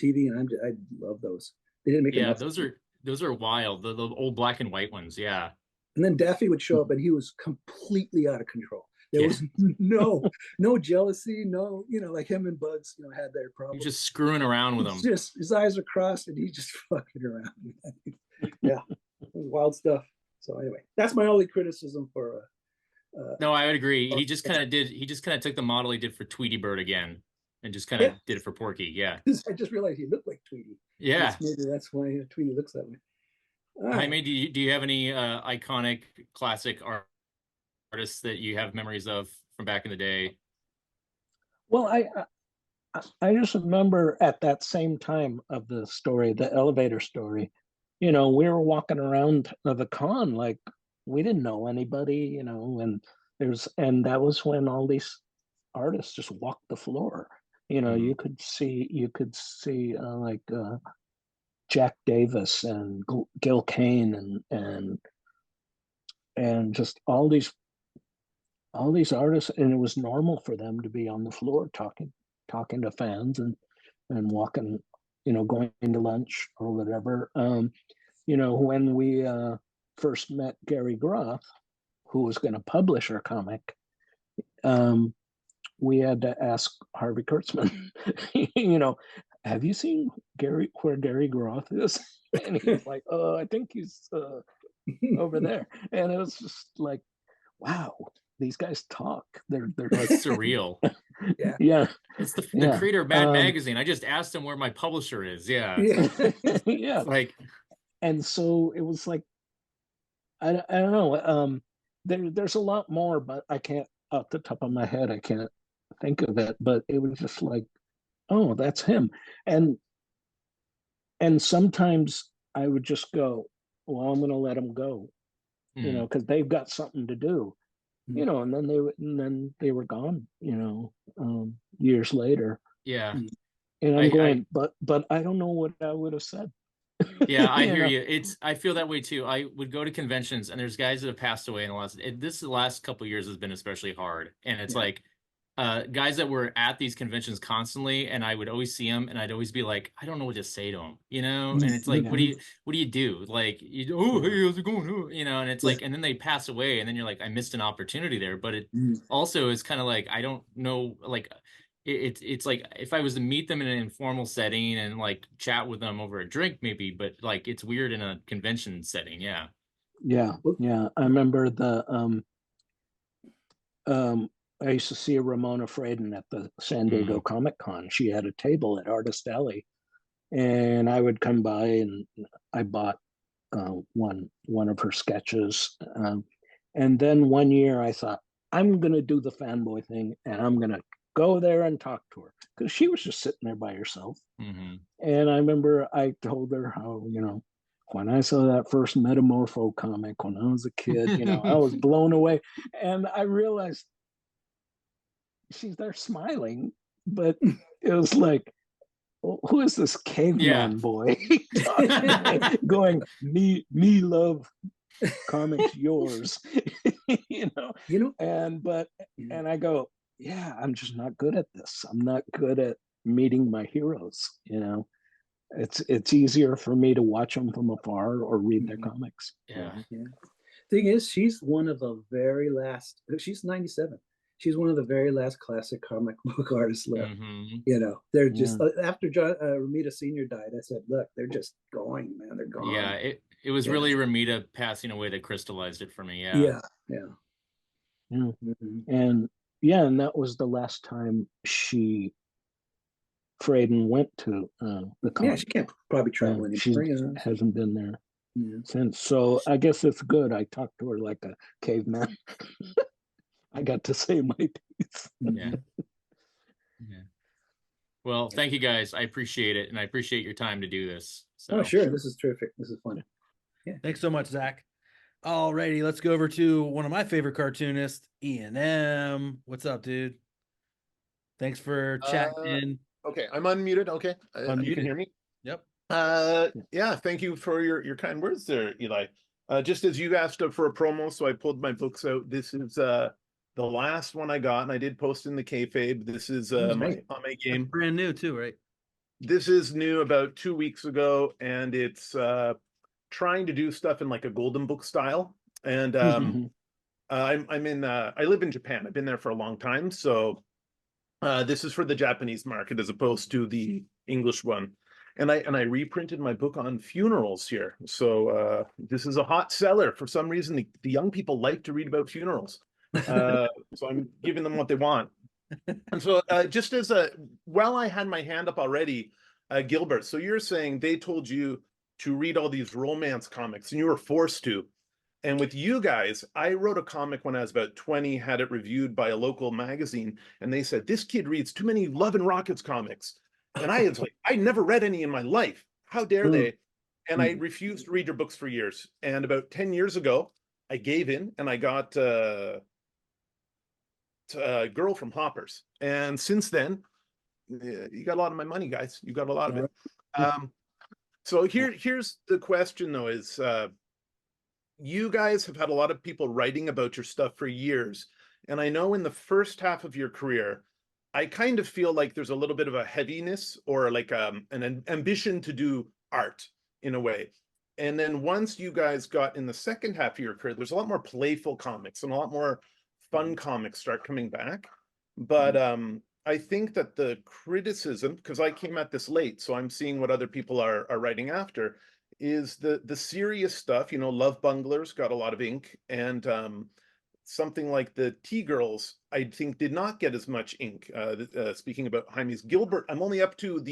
TV, and I love those. They didn't make enough. Those are wild. The old black and white ones, yeah. And then Daffy would show up, and he was completely out of control. There was no jealousy, no, you know, like him and Bugs, you know, had their problems. Just screwing around with him. Just his eyes are crossed, and he's just fucking around. Yeah, wild stuff. So anyway, that's my only criticism for No, I would agree. He just kind of took the model he did for Tweety Bird again and just kind of did it for Porky. Yeah. I just realized he looked like Tweety. Yeah. Maybe that's why Tweety looks that way. All right. Jaime, do you have any iconic classic artists that you have memories of from back in the day? Well, I just remember at that same time of the story, the elevator story, we were walking around the con like we didn't know anybody, and that was when all these artists just walked the floor. You could see like Jack Davis and Gil Kane and just all these artists, and it was normal for them to be on the floor talking to fans and walking, going to lunch or whatever. When we first met Gary Groth, who was going to publish our comic, we had to ask Harvey Kurtzman, have you seen where Gary Groth is? And he's like, oh, I think he's over there. And it was just like, wow, these guys talk. They're like surreal. Yeah. It's the creator of Mad Magazine. I just asked him where my publisher is. Yeah. Yeah. Like, and so it was like, I don't know. There's a lot more, but I can't, off the top of my head, I can't think of it. But it was just like, oh, that's him. And sometimes I would just go, well, I'm going to let them go, because they've got something to do, and then they were gone, years later. Yeah. And I'm going, but I don't know what I would have said. Yeah, I hear you. I feel that way too. I would go to conventions and there's guys that have passed away in the last couple of years has been especially hard. And it's like guys that were at these conventions constantly, and I would always see them and I'd always be like, I don't know what to say to them, and it's like, what do you do? Like, oh, hey, how's it going? And it's like, and then they pass away and then you're like, I missed an opportunity there. But it also is kind of like, I don't know, like, it's like if I was to meet them in an informal setting and like chat with them over a drink maybe, but like it's weird in a convention setting. Yeah. I remember I used to see Ramona Fraden at the San Diego Comic Con. She had a table at Artist Alley, and I would come by and I bought one of her sketches, and then one year I thought, I'm gonna do the fanboy thing and I'm gonna go there and talk to her, because she was just sitting there by herself. And I remember I told her how, when I saw that first Metamorpho comic when I was a kid, I was blown away. And I realized she's there smiling, but it was like, who is this caveman boy going, me love comics yours, and I go, yeah, I'm just not good at this. I'm not good at meeting my heroes. It's easier for me to watch them from afar or read their comics. Yeah. Thing is, she's one of the very last. She's 97. She's one of the very last classic comic book artists left. They're just after John Romita Sr. died. I said, look, they're just going, man. They're gone. Yeah, it was really Romita passing away that crystallized it for me. Yeah. And that was the last time Fraden went to the comic. Yeah, she can't probably travel anymore. She hasn't been there since. So I guess it's good. I talked to her like a caveman. I got to say my piece. Yeah. Well, thank you guys. I appreciate it, and I appreciate your time to do this. So. Oh, sure. This is terrific. This is fun. Yeah. Thanks so much, Zach. Alrighty, let's go over to one of my favorite cartoonists, Ian M. What's up, dude? Thanks for chatting in. Okay, I'm unmuted. Okay, you can hear me. Yep. Yeah, thank you for your kind words there, Eli. Just as you asked for a promo, so I pulled my books out. This is the last one I got, and I did post in the kayfabe. This is my game. That's brand new too, right? This is new about 2 weeks ago, and it's trying to do stuff in like a golden book style. And I live in Japan. I've been there for a long time, so this is for the Japanese market as opposed to the English one. And I reprinted my book on funerals here. So this is a hot seller. For some reason, the young people like to read about funerals. So I'm giving them what they want. And so just as well, I had my hand up already, Gilbert. So you're saying they told you to read all these romance comics and you were forced to. And with you guys, I wrote a comic when I was about 20, had it reviewed by a local magazine, and they said, this kid reads too many Love and Rockets comics. And I was like, I never read any in my life. How dare they? And I refused to read your books for years. And about 10 years ago, I gave in and I got a Girl from Hoppers. And since then, you got a lot of my money, guys. You got a lot of it. So here's the question, though, is you guys have had a lot of people writing about your stuff for years. And I know in the first half of your career, I kind of feel like there's a little bit of a heaviness or like an ambition to do art in a way. And then once you guys got in the second half of your career, there's a lot more playful comics and a lot more fun comics start coming back. But I think that the criticism, because I came at this late, so I'm seeing what other people are writing after, is the serious stuff. You know, Love Bunglers got a lot of ink, and something like the T-Girls, I think, did not get as much ink. Speaking about Jaime's Gilbert, I'm only up to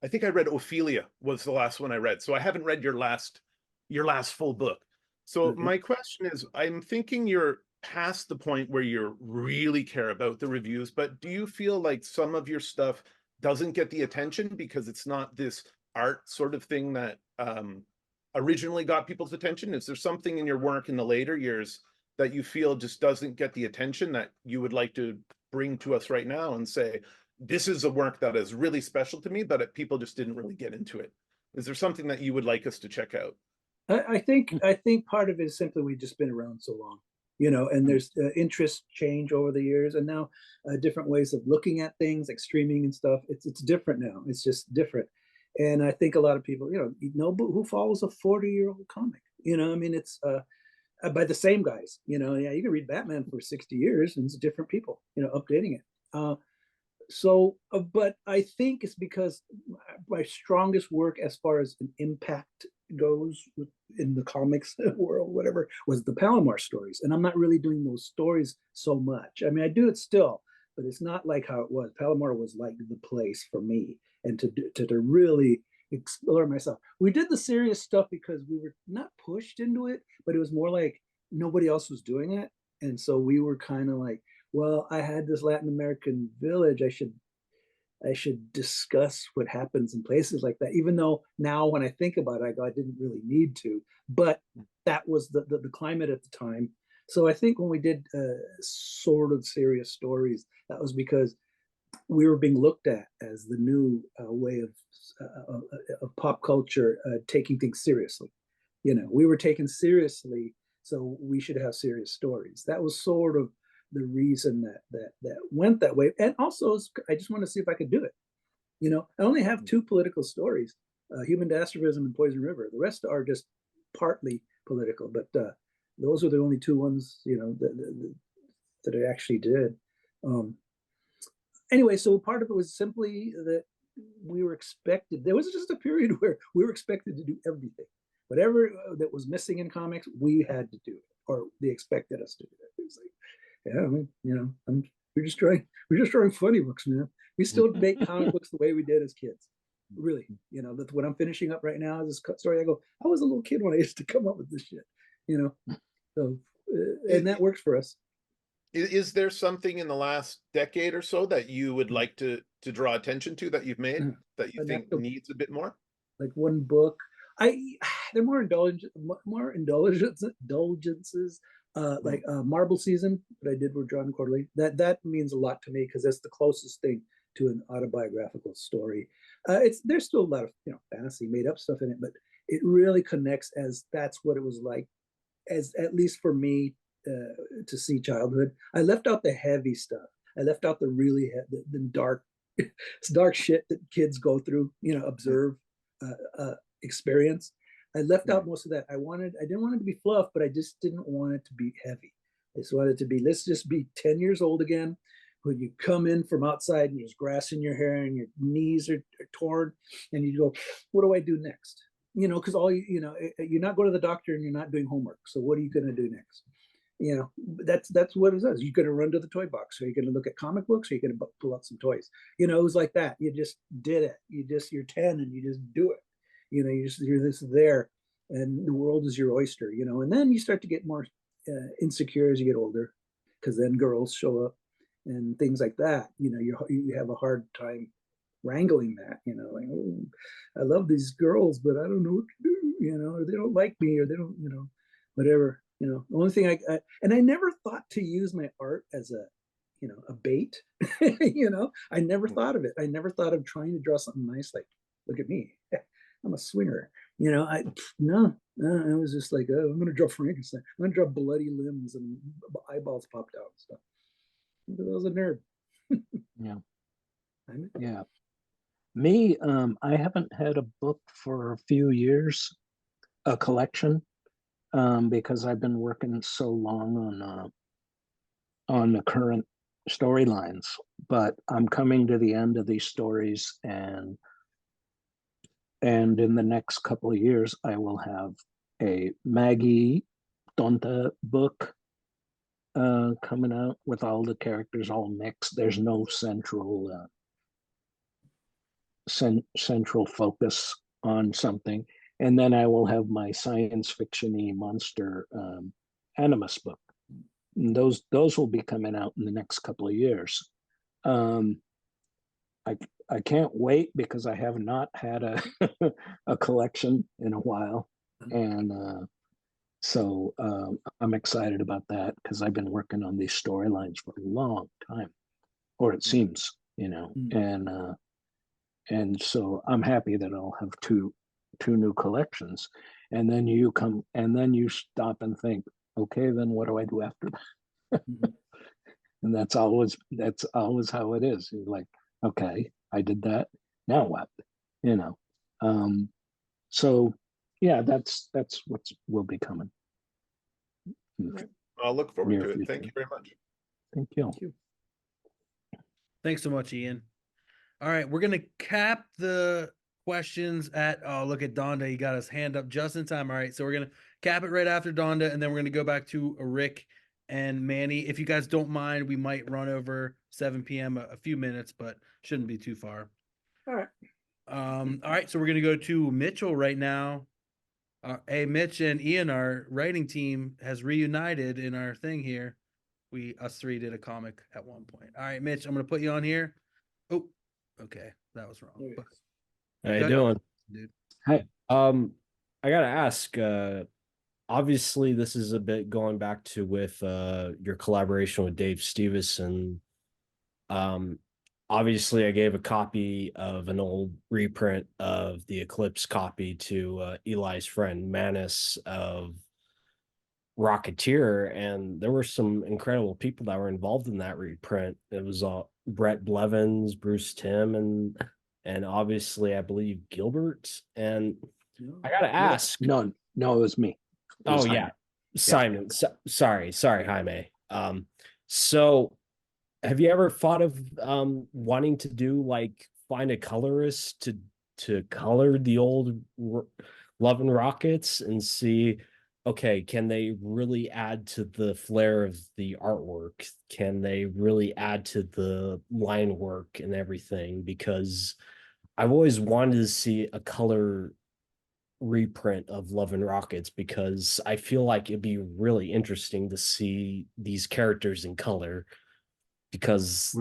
I think I read Ophelia was the last one I read. So I haven't read your last full book. So my question is, I'm thinking you're past the point where you really care about the reviews, but do you feel like some of your stuff doesn't get the attention because it's not this art sort of thing that originally got people's attention? Is there something in your work in the later years that you feel just doesn't get the attention that you would like to bring to us right now and say, this is a work that is really special to me, but people just didn't really get into it? Is there something that you would like us to check out? I think part of it is simply we've just been around so long, you know, and there's interest change over the years, and now different ways of looking at things like streaming and stuff. It's different now. It's just different. And I think a lot of people, you know who follows a 40-year-old comic? You know, I mean, it's by the same guys. You know, yeah, you can read Batman for 60 years and it's different people, you know, updating it. But I think it's because my strongest work as far as an impact goes in the comics world, whatever, was the Palomar stories. And I'm not really doing those stories so much. I mean, I do it still, but it's not like how it was. Palomar was like the place for me, and to really explore myself. We did the serious stuff because we were not pushed into it, but it was more like nobody else was doing it. And so we were kind of like, well, I had this Latin American village. I should discuss what happens in places like that. Even though now when I think about it, I go, I didn't really need to, but that was the climate at the time. So I think when we did sort of serious stories, that was because we were being looked at as the new way of pop culture taking things seriously. You know, we were taken seriously, so we should have serious stories. That was sort of the reason that went that way. And also, I just want to see if I could do it. You know, I only have 2 political stories, Human Dastardism and Poison River. The rest are just partly political, but those are the only 2 ones, you know, that I actually did. Anyway, so part of it was simply that we were expected. There was just a period where we were expected to do everything. Whatever that was missing in comics, we had to do it, or they expected us to do it. It was like, yeah, I mean, you know, we're just drawing funny books, man. We still make comic books the way we did as kids. Really, you know, that's what I'm finishing up right now. This story, I go, I was a little kid when I used to come up with this shit, you know. So, and that works for us. Is there something in the last decade or so that you would like to draw attention to that you've made that you think needs a bit more? Like one book, they're more indulgences. Like Marble Season that I did with John Quarterly. That means a lot to me because that's the closest thing to an autobiographical story. There's still a lot of, you know, fantasy made up stuff in it, but it really connects as that's what it was like, as at least for me, to see childhood. I left out the heavy stuff. I left out the really the dark shit that kids go through, you know, observe, experience. I left out most of that. I didn't want it to be fluff, but I just didn't want it to be heavy. I just wanted it to be, let's just be 10 years old again, when you come in from outside and there's grass in your hair and your knees are torn, and you go, what do I do next? You know, because all you know, you're not going to the doctor and you're not doing homework. So what are you going to do next? you know, that's what it is. You're going to run to the toy box. So you're going to look at comic books, or you're going to pull out some toys. You know, it was like that. You just did it. You're 10 and you just do it. You know, you're this there, and the world is your oyster. You know, and then you start to get more insecure as you get older, because then girls show up and things like that. You know, you have a hard time wrangling that. You know, like, oh, I love these girls, but I don't know what to do. You know, or they don't like me, or they don't. You know, whatever. You know, the only thing I never thought to use my art as a, you know, a bait. You know, I never thought of it. I never thought of trying to draw something nice. Like, look at me, I'm a swinger. You know, no, it was just like, oh, I'm going to draw Frankenstein. I'm going to draw bloody limbs and eyeballs popped out and stuff. I was a nerd. Yeah. Yeah. Me, I haven't had a book for a few years, a collection. Because I've been working so long on the current storylines, but I'm coming to the end of these stories, and in the next couple of years, I will have a Maggie Tonta book coming out with all the characters all mixed. There's no central focus on something. And then I will have my science fiction-y monster Animus book. And those will be coming out in the next couple of years. I can't wait, because I have not had a collection in a while, and so I'm excited about that, because I've been working on these storylines for a long time, or it seems, you know, and so I'm happy that I'll have two new collections. And then you stop and think, okay, then what do I do after that? And that's always how it is. You're like, okay, I did that, now what? You know. So yeah, that's what will be coming. I'll look forward to it. Future. Thank you very much. Thank you. Thanks so much, Ian. All right, we're gonna cap the questions at, oh, look at Donda, he got his hand up just in time. All right, so we're gonna cap it right after Donda, and then we're gonna go back to Rick and Manny. If you guys don't mind, we might run over 7 p.m. a few minutes, but shouldn't be too far. All right. All right, so we're gonna go to Mitchell right now. Hey, Mitch and Ian, our writing team has reunited in our thing here. Us three did a comic at one point. All right, Mitch, I'm gonna put you on here. Oh, okay, that was wrong. But how you doing, dude? Hi. I gotta ask. Obviously, this is a bit going back to with your collaboration with Dave Stevenson. Obviously, I gave a copy of an old reprint of the Eclipse copy to Eli's friend Manus of Rocketeer, and there were some incredible people that were involved in that reprint. It was Brett Blevins, Bruce Timm, and obviously I believe Gilbert. And I gotta ask. No, it was me. Oh yeah, Simon. Sorry, Jaime. So have you ever thought of wanting to do, like, find a colorist to color the old Love and Rockets and see, okay, can they really add to the flair of the artwork? Can they really add to the line work and everything? Because I've always wanted to see a color reprint of Love and Rockets, because I feel like it'd be really interesting to see these characters in color, because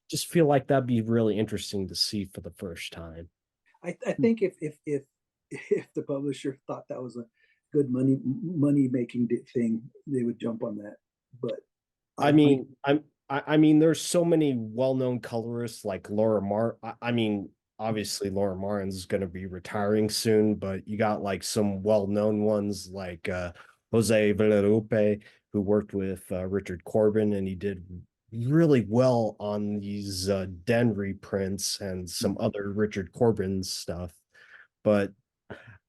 just feel like that'd be really interesting to see for the first time. I think if the publisher thought that was a good money making thing, they would jump on that. But I mean, there's so many well-known colorists like Laura obviously Laura Martin's going to be retiring soon, but you got like some well-known ones like Jose Villarupe, who worked with Richard Corbin, and he did really well on these Den reprints and some other Richard Corbin stuff. But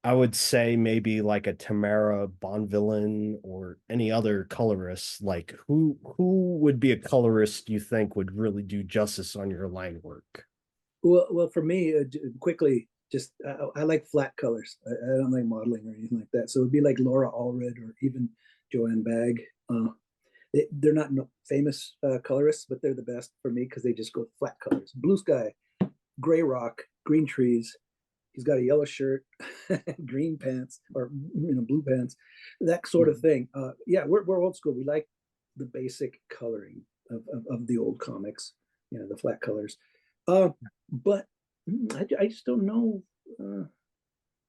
I would say maybe like a Tamara Bonvillain or any other colorist. Like, who would be a colorist you think would really do justice on your line work? Well, for me, quickly, just I like flat colors. I don't like modeling or anything like that. So it'd be like Laura Allred or even Joanne Bagg. They're not famous colorists, but they're the best for me because they just go flat colors. Blue sky, gray rock, green trees. He's got a yellow shirt, green pants, or blue pants, that sort of thing. Yeah, we're old school. We like the basic coloring of the old comics, the flat colors. But I just don't know.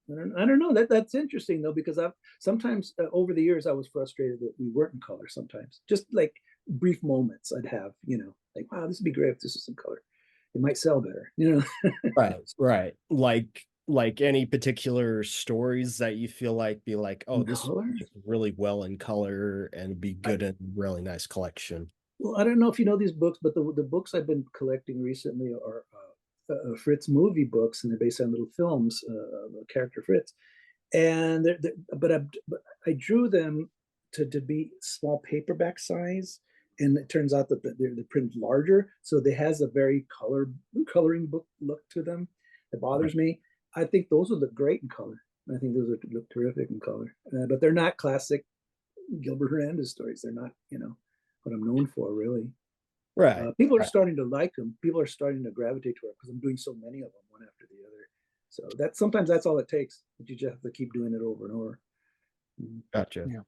I don't know. That's interesting though, because I've sometimes over the years I was frustrated that we weren't in color. Sometimes, just like brief moments, I'd have, like, wow, this would be great if this was in color. It might sell better, Right. Like any particular stories that you feel like be like, oh, this is really well in color and be good in really nice collection. Well, I don't know if you know these books, but the books I've been collecting recently are Fritz movie books, and they're based on little films, character Fritz. And but I drew them to be small paperback size, and it turns out that they're printed larger, so they has a very coloring book look to them that bothers me. I think those would look great in color. I think those would look terrific in color, but they're not classic Gilbert Hernandez stories. They're not, what I'm known for, really. Right. People are starting to like them. People are starting to gravitate toward it because I'm doing so many of them, one after the other. So sometimes that's all it takes. But you just have to keep doing it over and over. Gotcha. Yeah.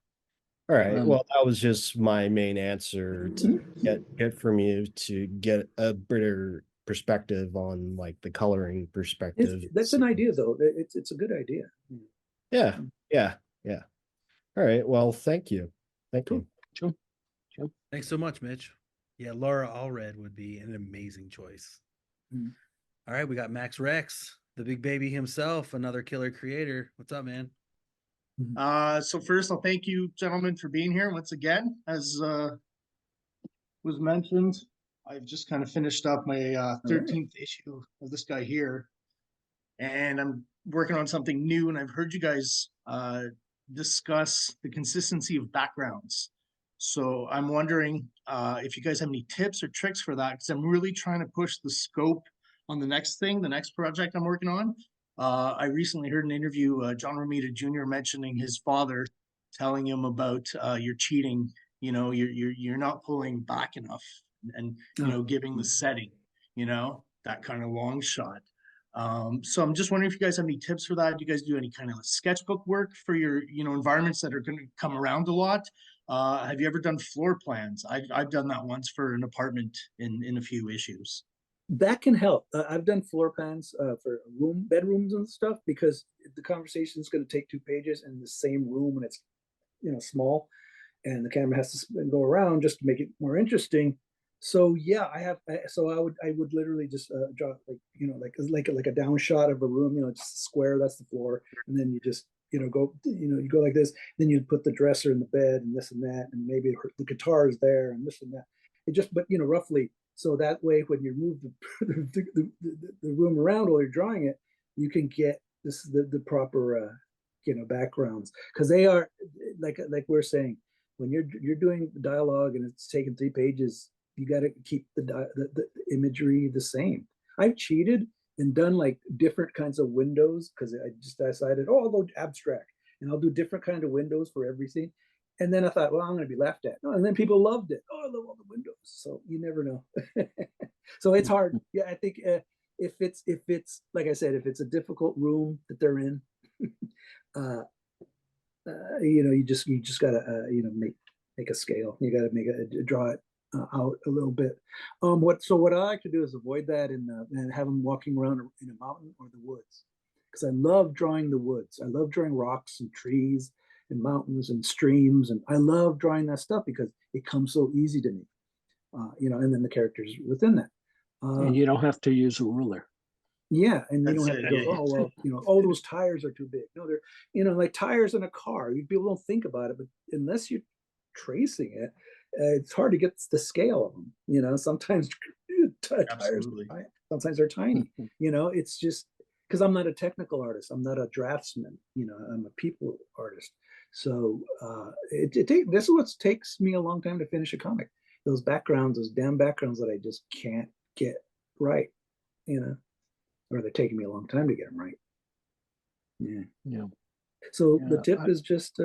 All right. Well, that was just my main answer to get from you to get a better perspective on like the coloring perspective. That's an idea, though. It's a good idea. Yeah. All right. Well, thank you. Thank you. Sure. Thanks so much, Mitch. Yeah, Laura Allred would be an amazing choice. All right, we got Max Rex, the big baby himself, another killer creator. What's up, man? So first, I'll thank you, gentlemen, for being here once again. As was mentioned, I've just kind of finished up my 13th issue of this guy here, and I'm working on something new. And I've heard you guys discuss the consistency of backgrounds. So I'm wondering if you guys have any tips or tricks for that, because I'm really trying to push the scope on the next project I'm working on. I recently heard an interview, John Romita Jr. mentioning his father telling him about you're cheating, you're not pulling back enough, and giving the setting, that kind of long shot. So I'm just wondering if you guys have any tips for that. Do you guys do any kind of sketchbook work for your environments that are going to come around a lot? Have you ever done floor plans? I've done that once for an apartment in a few issues. That can help. I've done floor plans for bedrooms and stuff, because the conversation is going to take 2 pages in the same room, and it's small, and the camera has to go around just to make it more interesting. So yeah, I would literally just draw like a down shot of a room, just a square, that's the floor, and then you just you go like this, then you put the dresser in the bed and this and that, and maybe the guitar is there and this and that. But roughly. So that way, when you move the room around while you're drawing it, you can get the proper backgrounds, because they are like we're saying, when you're doing dialogue and it's taking 3 pages, you got to keep the imagery the same. I've cheated and done like different kinds of windows, because I just decided, I'll go abstract and I'll do different kind of windows for everything. And then I thought, well, I'm going to be laughed at. And then people loved it. I love all the windows. So you never know. So it's hard. Yeah, I think if it's like I said, if it's a difficult room that they're in, you just gotta make a scale. You gotta draw it out a little bit. What I like to do is avoid that and have them walking around in a mountain or the woods, because I love drawing the woods. I love drawing rocks and trees and mountains and streams, and I love drawing that stuff because it comes so easy to me. And then the characters within that. And you don't have to use a ruler. Yeah, and you don't have to go, those tires are too big. No, they're, like tires in a car. People don't think about it, but unless you're tracing it, it's hard to get the scale of them. Sometimes tires, sometimes they're tiny. It's just because I'm not a technical artist. I'm not a draftsman. I'm a people artist. So this is what takes me a long time to finish a comic. Those backgrounds, those damn backgrounds that I just can't get right. Or they're taking me a long time to get them right. Yeah. Yeah. So the tip is just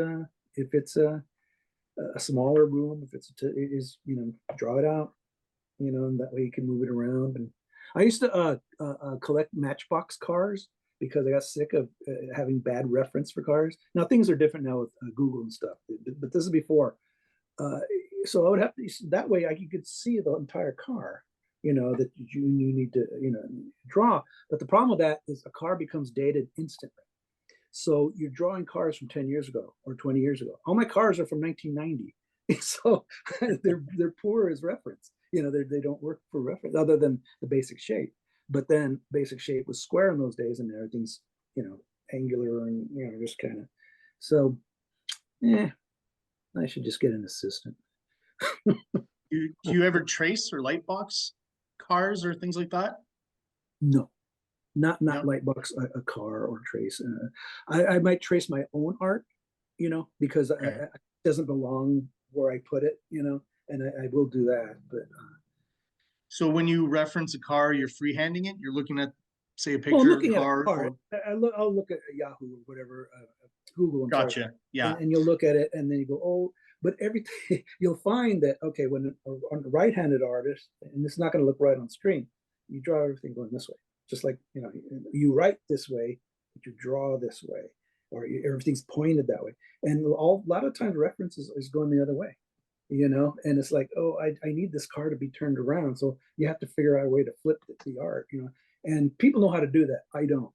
if it's a smaller room. If it's is, you know, draw it out, you know, and that way you can move it around. And I used to collect Matchbox cars because I got sick of having bad reference for cars. Now things are different now with Google and stuff, but this is before. So I would have to, that way you could see the entire car, you know, that you need to, you know, draw. But the problem with that is a car becomes dated instantly. So you're drawing cars from 10 years ago or 20 years ago. All my cars are from 1990. So they're poor as reference. You know, they don't work for reference other than the basic shape. But then basic shape was square in those days, and everything's, you know, angular and, you know, just kind of. So, I should just get an assistant. Do you ever trace or lightbox cars or things like that? No, not lightbox a car or trace. I might trace my own art, you know, because it doesn't belong where I put it, you know, and I will do that. But so when you reference a car, you're freehanding it. You're looking at, say, a picture of the car. I'll look at Yahoo or whatever, Google. Gotcha. Yeah. And you'll look at it, and then you go, oh. But everything you'll find that, okay, when on a right-handed artist, and it's not going to look right on screen, you draw everything going this way. Just like, you know, you write this way, but you draw this way, or everything's pointed that way. And a lot of times reference is going the other way, you know, and it's like, oh, I need this car to be turned around. So you have to figure out a way to flip the art, you know, and people know how to do that. I don't.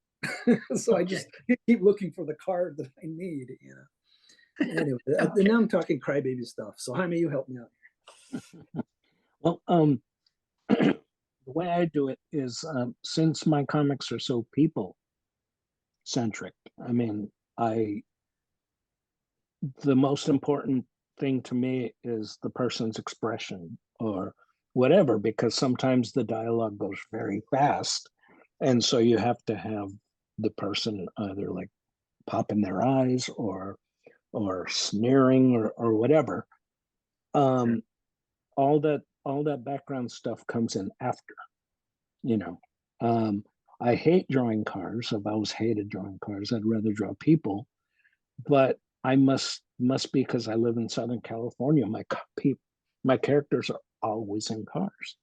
So I just keep looking for the card that I need, you know. Anyway, now I'm talking crybaby stuff. So Jaime, you help me out. Well, the way I do it is since my comics are so people centric, I mean, the most important thing to me is the person's expression or whatever, because sometimes the dialogue goes very fast, and so you have to have the person either like popping their eyes or sneering or whatever. All that background stuff comes in after, you know. I hate drawing cars. I've always hated drawing cars. I'd rather draw people, but I must because I live in Southern California. My characters are always in cars,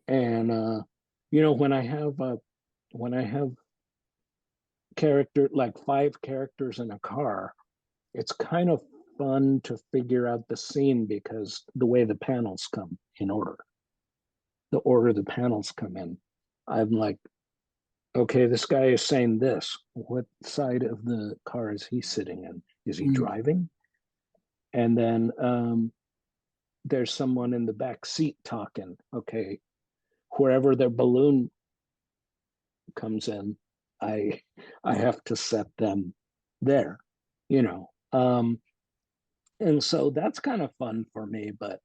and you know, when I have character like 5 characters in a car, it's kind of fun to figure out the scene because the way the panels come in order, the order the panels come in. I'm like, okay, this guy is saying this. What side of the car is he sitting in? Is he driving? And then there's someone in the back seat talking. Okay, wherever their balloon comes in, I have to set them there, you know. And so that's kind of fun for me, but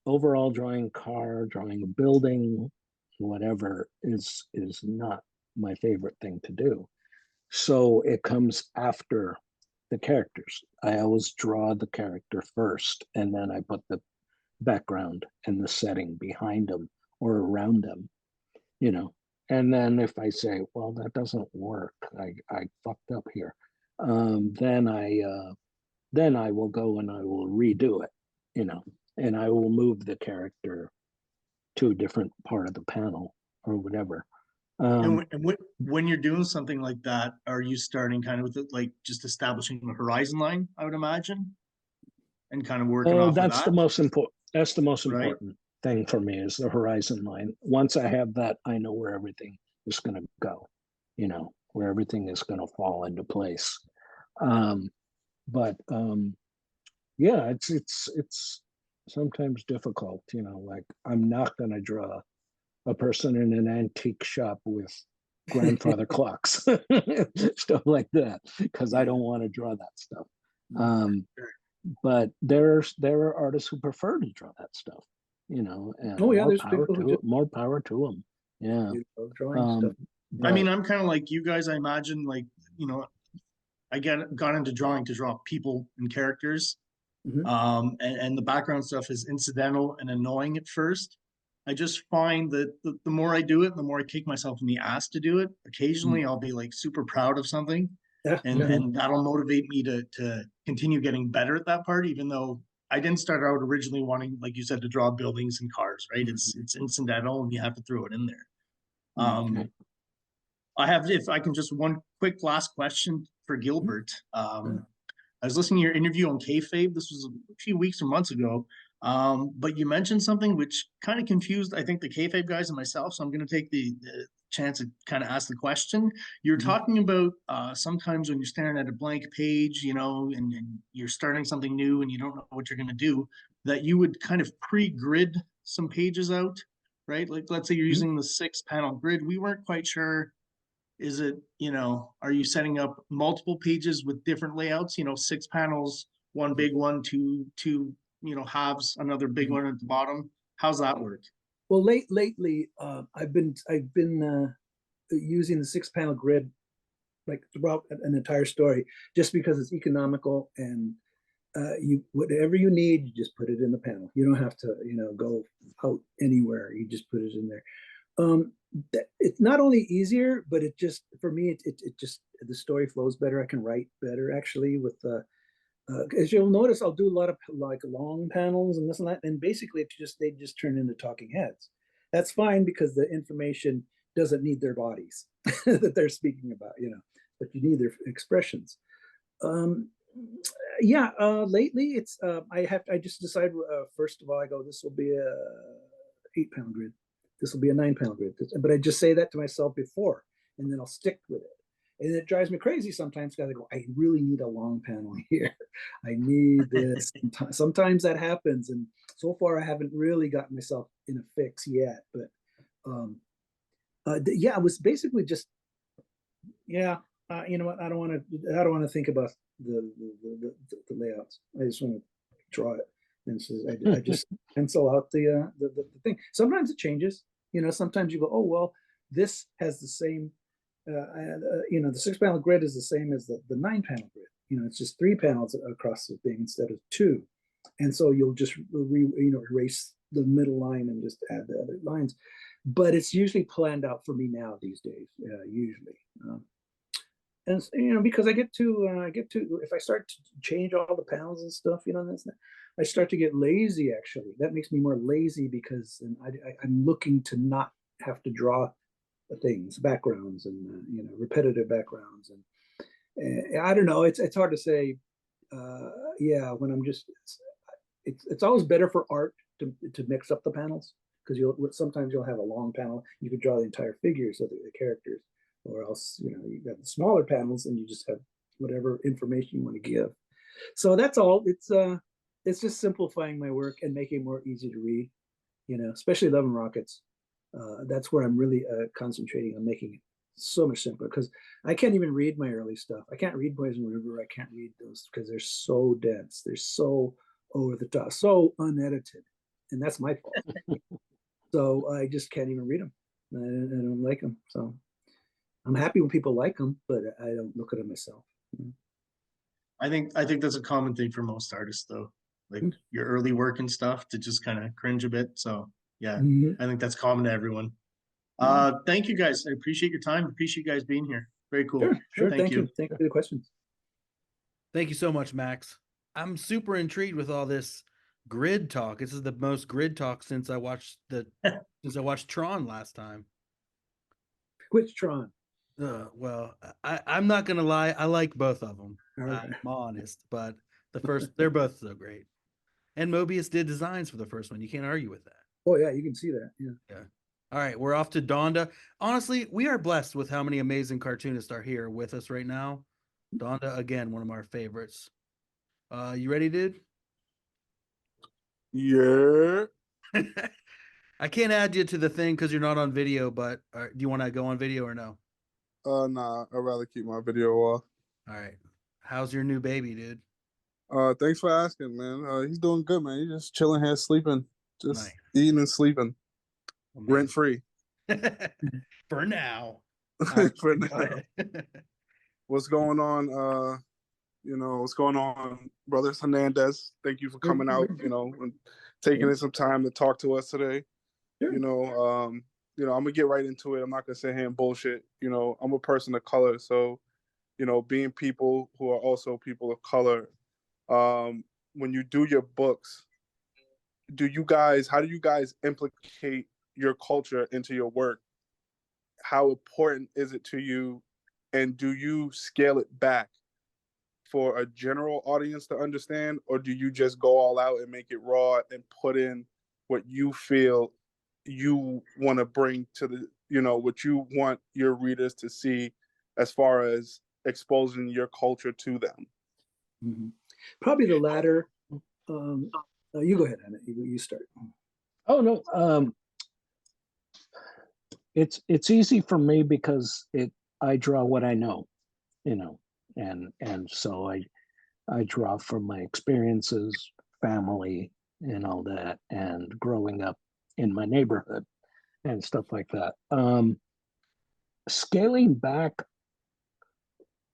overall drawing a car, drawing a building, whatever is not my favorite thing to do. So it comes after the characters. I always draw the character first, and then I put the background and the setting behind them or around them, you know. And then if I say, well, that doesn't work, I fucked up here, then I will go and I will redo it, you know, and I will move the character to a different part of the panel or whatever. And when you're doing something like that, are you starting kind of with it, like just establishing a horizon line, I would imagine, and kind of working off that's of the that? most important. That's the most Right. important thing for me is the horizon line. Once I have that, I know where everything is going to go, you know, where everything is going to fall into place. But yeah, it's sometimes difficult, you know, like I'm not going to draw a person in an antique shop with grandfather clocks, stuff like that, because I don't want to draw that stuff. But there are artists who prefer to draw that stuff, you know, and more power to them. Yeah. I mean, I'm kind of like you guys. I imagine, like, you know, I got into drawing to draw people and characters. And the background stuff is incidental and annoying at first. I just find that the more I do it, the more I kick myself in the ass to do it. Occasionally I'll be like super proud of something, Yeah. and that'll motivate me to continue getting better at that part, even though I didn't start out originally wanting, like you said, to draw buildings and cars, right? It's incidental and you have to throw it in there. I have, if I can, just one quick last question for Gilbert. I was listening to your interview on kayfabe. This was a few weeks or months ago. But you mentioned something which kind of confused, I think, the kayfabe guys and myself. So I'm going to take the chance to kind of ask the question. You're talking about sometimes when you're staring at a blank page, you know, and you're starting something new and you don't know what you're going to do, that you would kind of pre-grid some pages out, right? Like, let's say you're using the 6-panel grid. We weren't quite sure. Is it, you know, are you setting up multiple pages with different layouts, you know, 6 panels, one big one, two, you know, halves, another big one at the bottom? How's that work? Well, lately, I've been using the 6-panel grid like throughout an entire story, just because it's economical, and you, whatever you need, you just put it in the panel. You don't have to, you know, go out anywhere. You just put it in there. It's not only easier, but it just, for me, it just, the story flows better. I can write better actually with as you'll notice, I'll do a lot of like long panels and this and that, and basically they just turn into talking heads. That's fine because the information doesn't need their bodies that they're speaking about, you know, but you need their expressions. Lately it's I just decided, first of all, I go, this will be a 8-panel grid. This will be a 9-panel grid. But I just say that to myself before, and then I'll stick with it. And it drives me crazy sometimes because I go, I really need a long panel here. I need this. Sometimes that happens. And so far, I haven't really gotten myself in a fix yet. But it was basically just, you know what? I don't want to think about the layouts. I just want to draw it. And so I just pencil out the thing. Sometimes it changes. You know, sometimes you go, oh, well, this has the same, you know, the 6-panel grid is the same as the 9-panel grid. You know, it's just 3 panels across the thing instead of 2. And so you'll just, erase the middle line and just add the other lines. But it's usually planned out for me now these days, usually. And, you know, because I get to, if I start to change all the panels and stuff, you know, I start to get lazy, actually. That makes me more lazy because I'm looking to not have to draw things, backgrounds, and, you know, repetitive backgrounds. And I don't know, it's hard to say. When I'm just, it's always better for art to mix up the panels, because sometimes you'll have a long panel, you could draw the entire figures of the characters, or else, you know, you've got the smaller panels and you just have whatever information you want to give. So that's all. It's just simplifying my work and making it more easy to read, you know, especially Love and Rockets. That's where I'm really concentrating on making it so much simpler, because I can't even read my early stuff. I can't read Poison River. I can't read those because they're so dense. They're so over the top, so unedited. And that's my fault. So I just can't even read them. I don't like them. So I'm happy when people like them, but I don't look at them myself. I think that's a common thing for most artists, though. Like your early work and stuff, to just kind of cringe a bit. So yeah, I think that's common to everyone. Thank you guys. I appreciate your time. Appreciate you guys being here. Very cool. Sure. Thank you. Thank you for the questions. Thank you so much, Max. I'm super intrigued with all this grid talk. This is the most grid talk since I watched Tron last time. Which Tron? Well, I'm not gonna lie. I like both of them. Right. I'm honest, but they're both so great. And Mobius did designs for the first one. You can't argue with that. Oh yeah, you can see that. Yeah. All right, we're off to Donda. Honestly, we are blessed with how many amazing cartoonists are here with us right now. Donda, again, one of our favorites. You ready, dude? Yeah. I can't add you to the thing because you're not on video, but do you want to go on video or no? Nah, I'd rather keep my video off. All right. How's your new baby, dude? Thanks for asking, man. He's doing good, man. He's just chilling here, sleeping, just nice. Eating and sleeping, rent free. For now. For now. What's going on? What's going on, Brothers Hernandez? Thank you for coming out, and taking some time to talk to us today. Sure. I'm gonna get right into it. I'm not gonna sit here and bullshit. I'm a person of color, so you know, being people who are also people of color, when you do your books, how do you guys implicate your culture into your work? How important is it to you? And do you scale it back for a general audience to understand, or do you just go all out and make it raw and put in what you feel you want to bring to the, you know, what you want your readers to see as far as exposing your culture to them? Mm-hmm. Probably the latter. You go ahead, Anna. You start. Oh no, it's easy for me because I draw what I know, you know, and so I draw from my experiences, family, and all that, and growing up in my neighborhood and stuff like that. Scaling back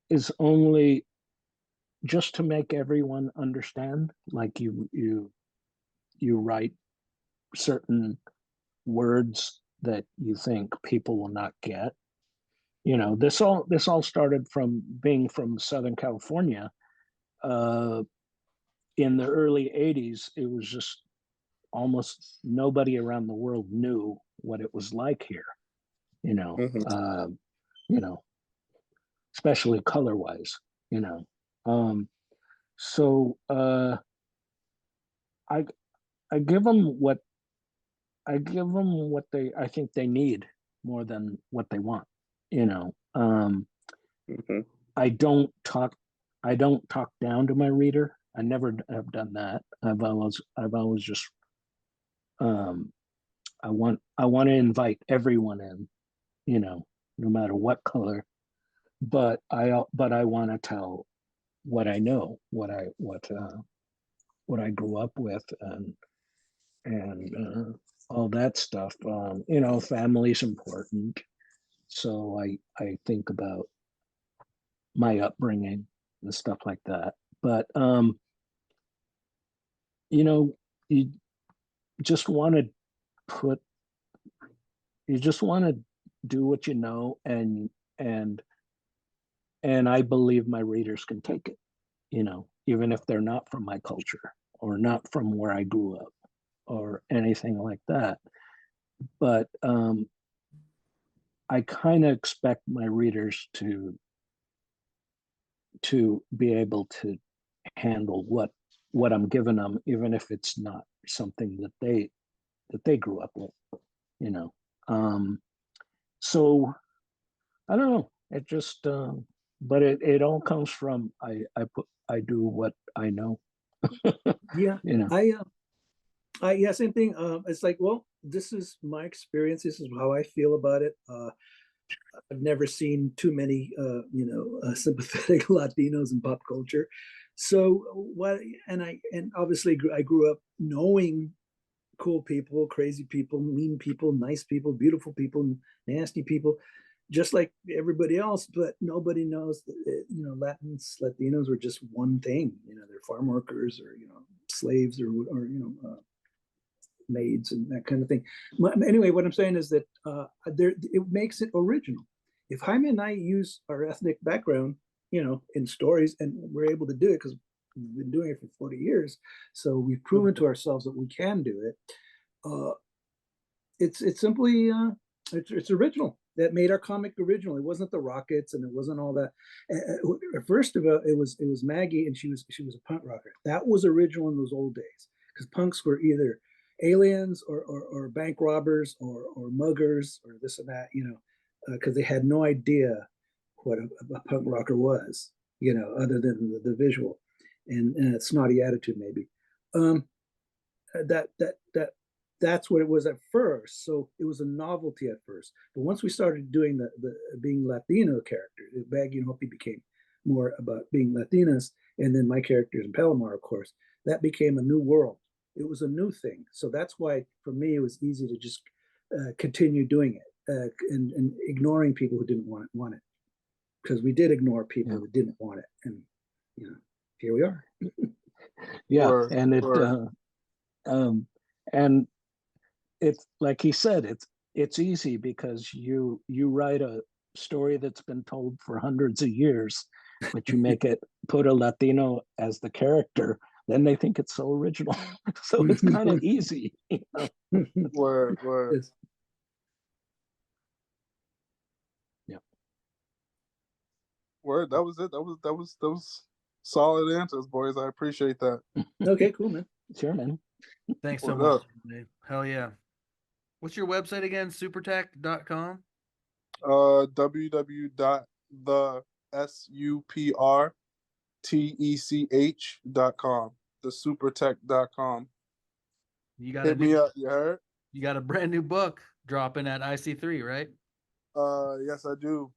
is only just to make everyone understand, like you write certain words that you think people will not get. You know, this all started from being from Southern California. In the early 80s, it was just almost nobody around the world knew what it was like here, you know. You know, especially color wise, you know. So I give them what I think they need more than what they want, you know. I don't talk down to my reader. I never have done that. I've always just I want to invite everyone in, you know, no matter what color. But I want to tell what I know, what I grew up with, and all that stuff. You know, family's important, so I think about my upbringing and stuff like that. But you know, you just want to put, you just want to do what you know, and I believe my readers can take it, you know, even if they're not from my culture or not from where I grew up or anything like that. But I kind of expect my readers to be able to handle what I'm giving them, even if it's not something that they grew up with, you know. So I don't know. It just but it all comes from I do what I know. Yeah, you know. Yeah, same thing. It's like, well, this is my experience. This is how I feel about it. I've never seen too many, sympathetic Latinos in pop culture. So what? And obviously I grew up knowing cool people, crazy people, mean people, nice people, beautiful people, nasty people, just like everybody else. But nobody knows that, you know, Latinos were just one thing. You know, they're farm workers or, you know, slaves or maids and that kind of thing. Anyway, what I'm saying is that it makes it original. If Jaime and I use our ethnic background, you know, in stories, and we're able to do it because we've been doing it for 40 years, so we've proven to ourselves that we can do it. It's simply it's original. That made our comic original. It wasn't the Rockets, and it wasn't all that. First of all, it was Maggie, and she was a punk rocker. That was original in those old days, because punks were either aliens or bank robbers or muggers or this and that, you know, because they had no idea what a punk rocker was, you know, other than the visual and a snotty attitude maybe. That's what it was at first. So it was a novelty at first, but once we started doing the being Latino characters, Baggy and Hopi became more about being Latinas, and then my characters in Palomar, of course, that became a new world. It was a new thing. So that's why for me it was easy to just continue doing it and ignoring people who didn't want it, because we did ignore people who didn't want it, and you know, here we are. Yeah, and it and it's like he said, it's easy because you write a story that's been told for hundreds of years, but you make it put a Latino as the character, then they think it's so original. So it's kind of easy. You know? Word. Yes. Yeah. Word. That was it. That was solid answers, boys. I appreciate that. Okay, cool, man. Sure, man. Thanks so Word much. up. Dave. Hell yeah. What's your website again? Supertech.com? www.thesupertech.com. Thesupertech.com. You got Hit me up, you heard? You got a brand new book dropping at IC3, right? Yes, I do.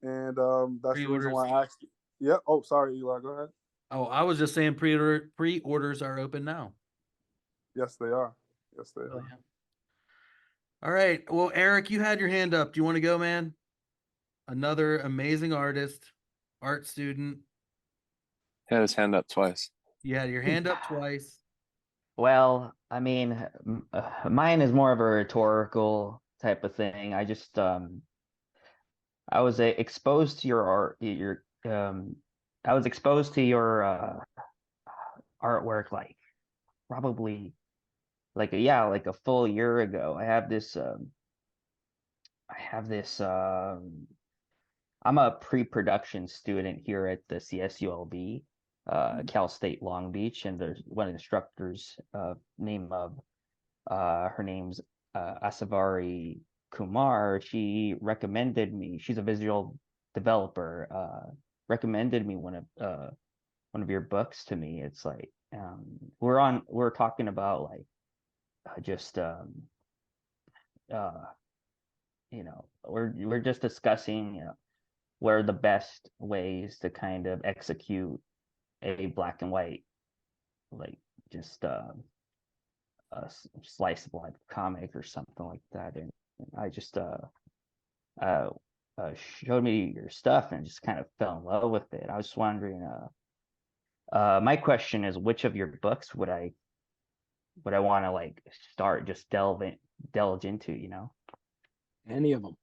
And that's the reason Pre-orders. why I asked you. Yeah. Oh, sorry, Eli. Go ahead. Oh, I was just saying pre-orders are open now. Yes, they are. Yes, they Oh, are. yeah. All right. Well, Eric, you had your hand up. Do you want to go, man? Another amazing artist, art student. He had his hand up twice. You had your hand up twice. Well, I mean, mine is more of a rhetorical type of thing. I just I was exposed to your art, I was exposed to your artwork like probably like like a full year ago. I'm a pre-production student here at the CSULB, Cal State Long Beach, and there's one instructor's name of her name's Asavari Kumar. She recommended me. She's a visual developer. Recommended me one of your books to me. It's like we're talking about like just we're just discussing what are the best ways to kind of execute a black and white like just a slice of life comic or something like that. And I just showed me your stuff and just kind of fell in love with it. I was just wondering, my question is, which of your books would I want to like start just delve into, Any of them.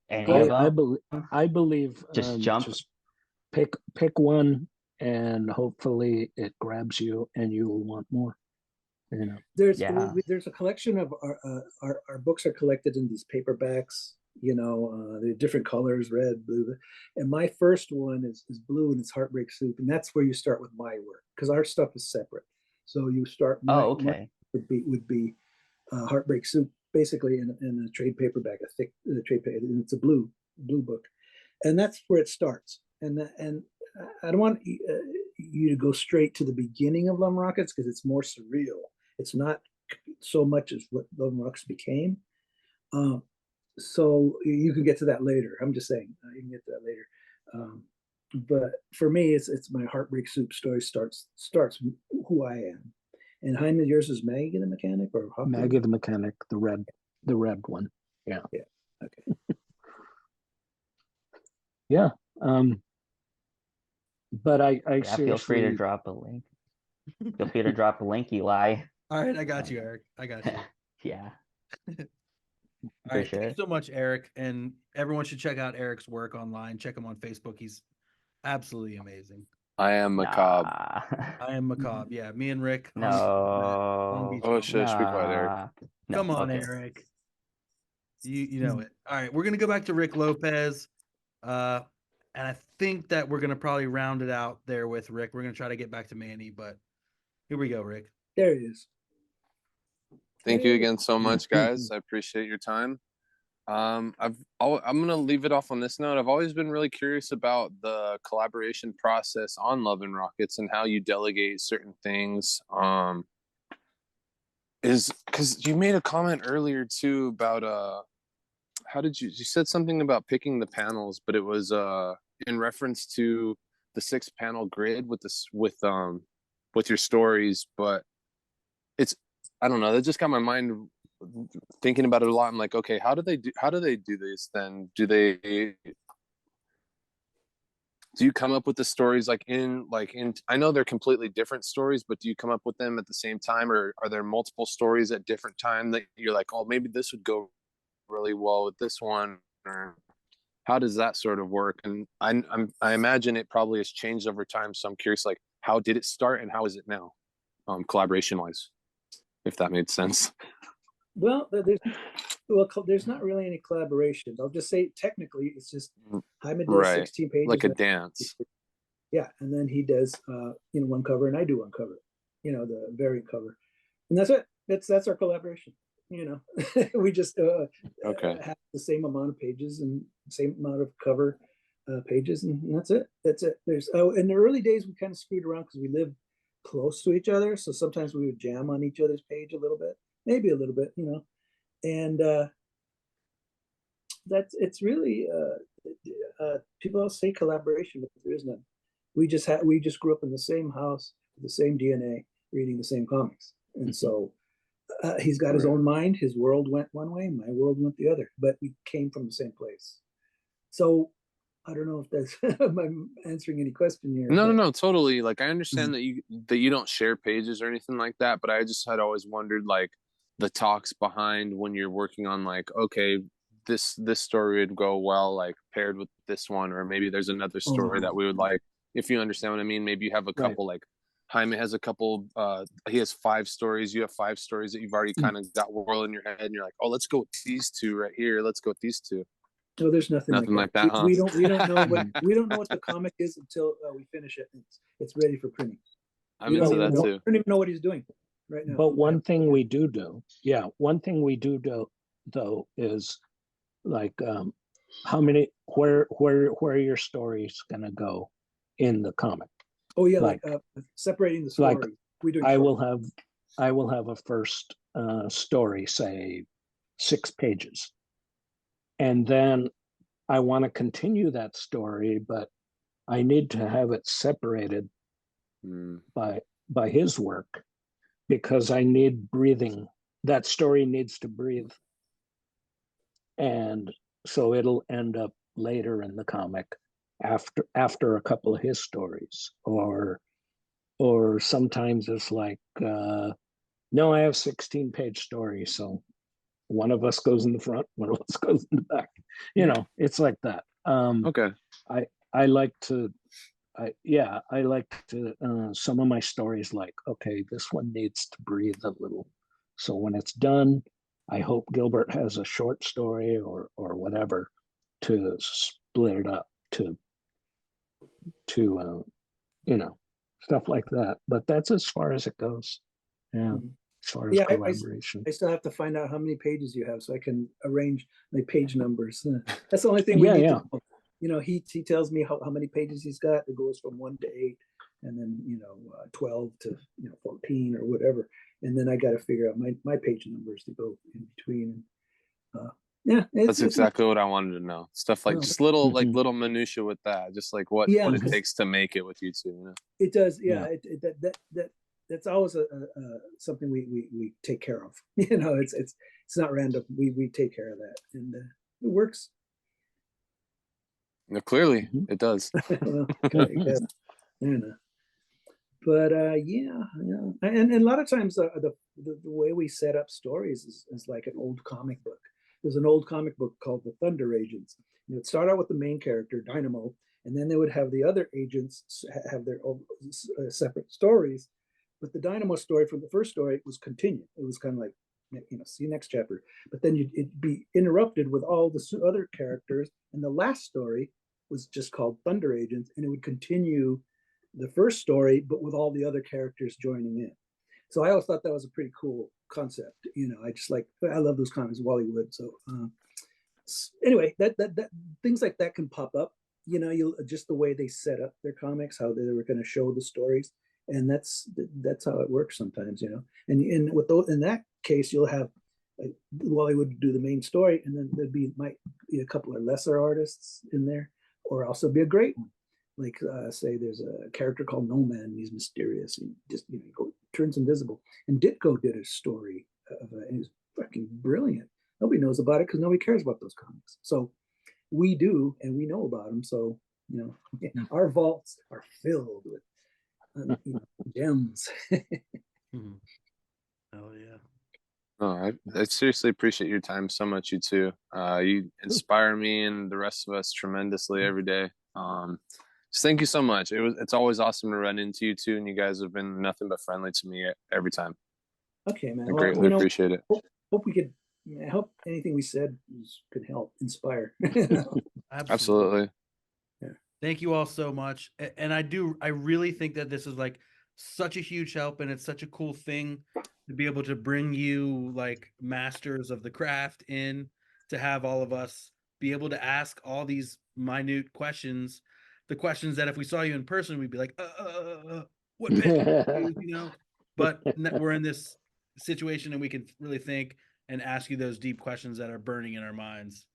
Any of them? I believe Just jump. Just pick one, and hopefully it grabs you, and you will want more. There's a collection of our books are collected in these paperbacks. They're different colors, red, blue. And my first one is blue, and it's Heartbreak Soup, and that's where you start with my work because our stuff is separate. So you start. My would be Heartbreak Soup, basically in a trade paperback, a thick trade paper, and it's a blue book, and that's where it starts. And I don't want you to go straight to the beginning of Love Rockets because it's more surreal. It's not so much as what Love Rockets became. So you can get to that later. I'm just saying you can get to that later. But for me, it's my Heartbreak Soup story starts who I am. And Jaime, yours is Maggie the Mechanic or Huckleberry? Maggie the Mechanic, the red one. Yeah. Yeah. Okay. Yeah. But I seriously... feel free to drop a link. Feel free to drop a link, Eli. All right, I got you, Eric. I got you. Yeah. All right, thanks so much, Eric. And everyone should check out Eric's work online. Check him on Facebook. He's absolutely amazing. I am macabre. I am macabre. Yeah, me and Rick. No. Oh, shush, be quiet, Eric. Come on, Eric. You know it. All right, we're gonna go back to Rick Lopez. And I think that we're gonna probably round it out there with Rick. We're gonna try to get back to Manny, but here we go, Rick. There he is. Thank you again so much, guys. I appreciate your time. I'm gonna leave it off on this note. I've always been really curious about the collaboration process on Love and Rockets and how you delegate certain things. Is because you made a comment earlier too about how did you said something about picking the panels, but it was in reference to the 6-panel grid with your stories, but it's I don't know, that just got my mind thinking about it a lot. I'm like, okay, how do they do this then? Do you come up with the stories like in I know they're completely different stories, but do you come up with them at the same time, or are there multiple stories at different time that you're like, oh, maybe this would go really well with this one? Or how does that sort of work? And I imagine it probably has changed over time. So I'm curious, like, how did it start and how is it now, collaboration wise, if that made sense? Well, there's not really any collaborations. I'll just say technically, it's just Jaime does Right, 16 pages, like a dance. Yeah, and then he does one cover, and I do one cover, the variant cover, and that's it. That's our collaboration. We just Okay. have the same amount of pages and same amount of cover pages, and that's it. That's it. There's in the early days we kind of screwed around because we lived close to each other, so sometimes we would jam on each other's page a little bit, maybe a little bit, and it's really people say collaboration, but there is none. We just grew up in the same house, the same DNA, reading the same comics, and so he's got his own mind. His world went one way, my world went the other, but we came from the same place. So I don't know if that's I'm answering any question here. No, totally. Like, I understand that you don't share pages or anything like that, but I just had always wondered, like, the talks behind when you're working on, like, okay, this story would go well, like, paired with this one, or maybe there's another story that we would like, if you understand what I mean. Maybe you have a couple, like Jaime has a couple, he has 5 stories, you have 5 stories that you've already kind of got whirl in your head, and you're like, oh, let's go with these 2 right here, let's go with these 2. No, there's nothing like that. Huh? We don't know what the comic is until we finish it. It's ready for printing. I'm into that too. I don't even know what he's doing right now. But one thing we do though is like how many where are your stories gonna go in the comic? Oh yeah, like separating the stories. Like I will have a first story, say 6 pages. And then I want to continue that story, but I need to have it separated by his work because I need breathing. That story needs to breathe. And so it'll end up later in the comic after a couple of his stories. Or sometimes it's like, no, I have 16-page stories, so one of us goes in the front, one of us goes in the back. It's like that. Okay. I like to some of my stories, like, okay, this one needs to breathe a little. So when it's done, I hope Gilbert has a short story or whatever to split it up to stuff like that. But that's as far as it goes. Yeah. As far as collaboration. I still have to find out how many pages you have so I can arrange my page numbers. That's the only thing we need to know. He tells me how many pages he's got. It goes from 1 to 8, and then 12 to 14 or whatever. And then I got to figure out my page numbers to go in between. That's exactly what I wanted to know. Stuff like just little little minutia with that, just like what it takes to make it with you two. It does, that's always something we take care of. It's not random. We take care of that, and it works. No, clearly it does. Well, but and a lot of times the way we set up stories is like an old comic book. There's an old comic book called The Thunder Agents. It would start out with the main character, Dynamo, and then they would have the other agents have their own separate stories. But the Dynamo story from the first story was continued. It was kind of like, see next chapter. But then it'd be interrupted with all the other characters. And the last story was just called Thunder Agents. And it would continue the first story, but with all the other characters joining in. So I always thought that was a pretty cool concept. I love those comics, Wally Wood. So anyway, that things like that can pop up. You'll just the way they set up their comics, how they were going to show the stories. And that's how it works sometimes, And in that case, you'll have Wally would do the main story, and then there'd might be a couple of lesser artists in there, or also be a great one. Like say there's a character called No Man, and he's mysterious, and just turns invisible. And Ditko did a story of it, and it was fucking brilliant. Nobody knows about it because nobody cares about those comics. So we do, and we know about them. So our vaults are filled with gems. Oh yeah. I seriously appreciate your time so much, you two. You inspire me and the rest of us tremendously every day. Just thank you so much. It's always awesome to run into you two, and you guys have been nothing but friendly to me every time. Okay, man. I greatly appreciate it. Hope we could. I hope anything we said could help inspire. Absolutely. Yeah. Thank you all so much. And I really think that this is like such a huge help, and it's such a cool thing to be able to bring you like masters of the craft in, to have all of us be able to ask all these minute questions, the questions that if we saw you in person, we'd be like, what pen, you know, but we're in this situation and we can really think and ask you those deep questions that are burning in our minds.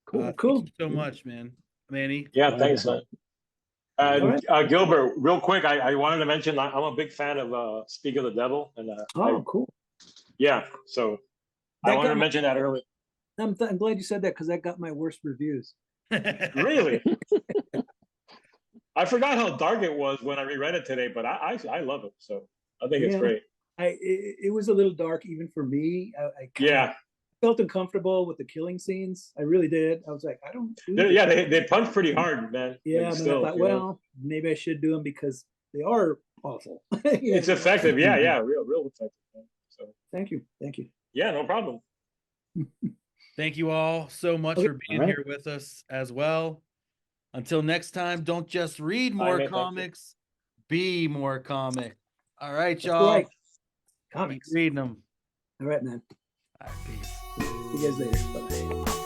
Cool. Thank you so much, man. Manny. Yeah, thanks, man. And Gilbert, real quick, I wanted to mention I'm a big fan of Speak of the Devil, and cool. Yeah, so I wanted to mention that earlier. I'm glad you said that because that got my worst reviews. Really? I forgot how dark it was when I reread it today, but I love it, so I think it's great. It was a little dark even for me. I felt uncomfortable with the killing scenes. I really did. I was like, I don't do this. Yeah, they punch pretty hard, man. Yeah, like, I thought, well, maybe I should do them because they are awful. It's effective. Yeah, real effective. Man. So thank you. Yeah, no problem. Thank you all so much for being here with us as well. Until next time, don't just read more comics, be more comic. All right, y'all. Right. Comics. Keep reading them. All right, man. All right, peace. See you guys later. Bye.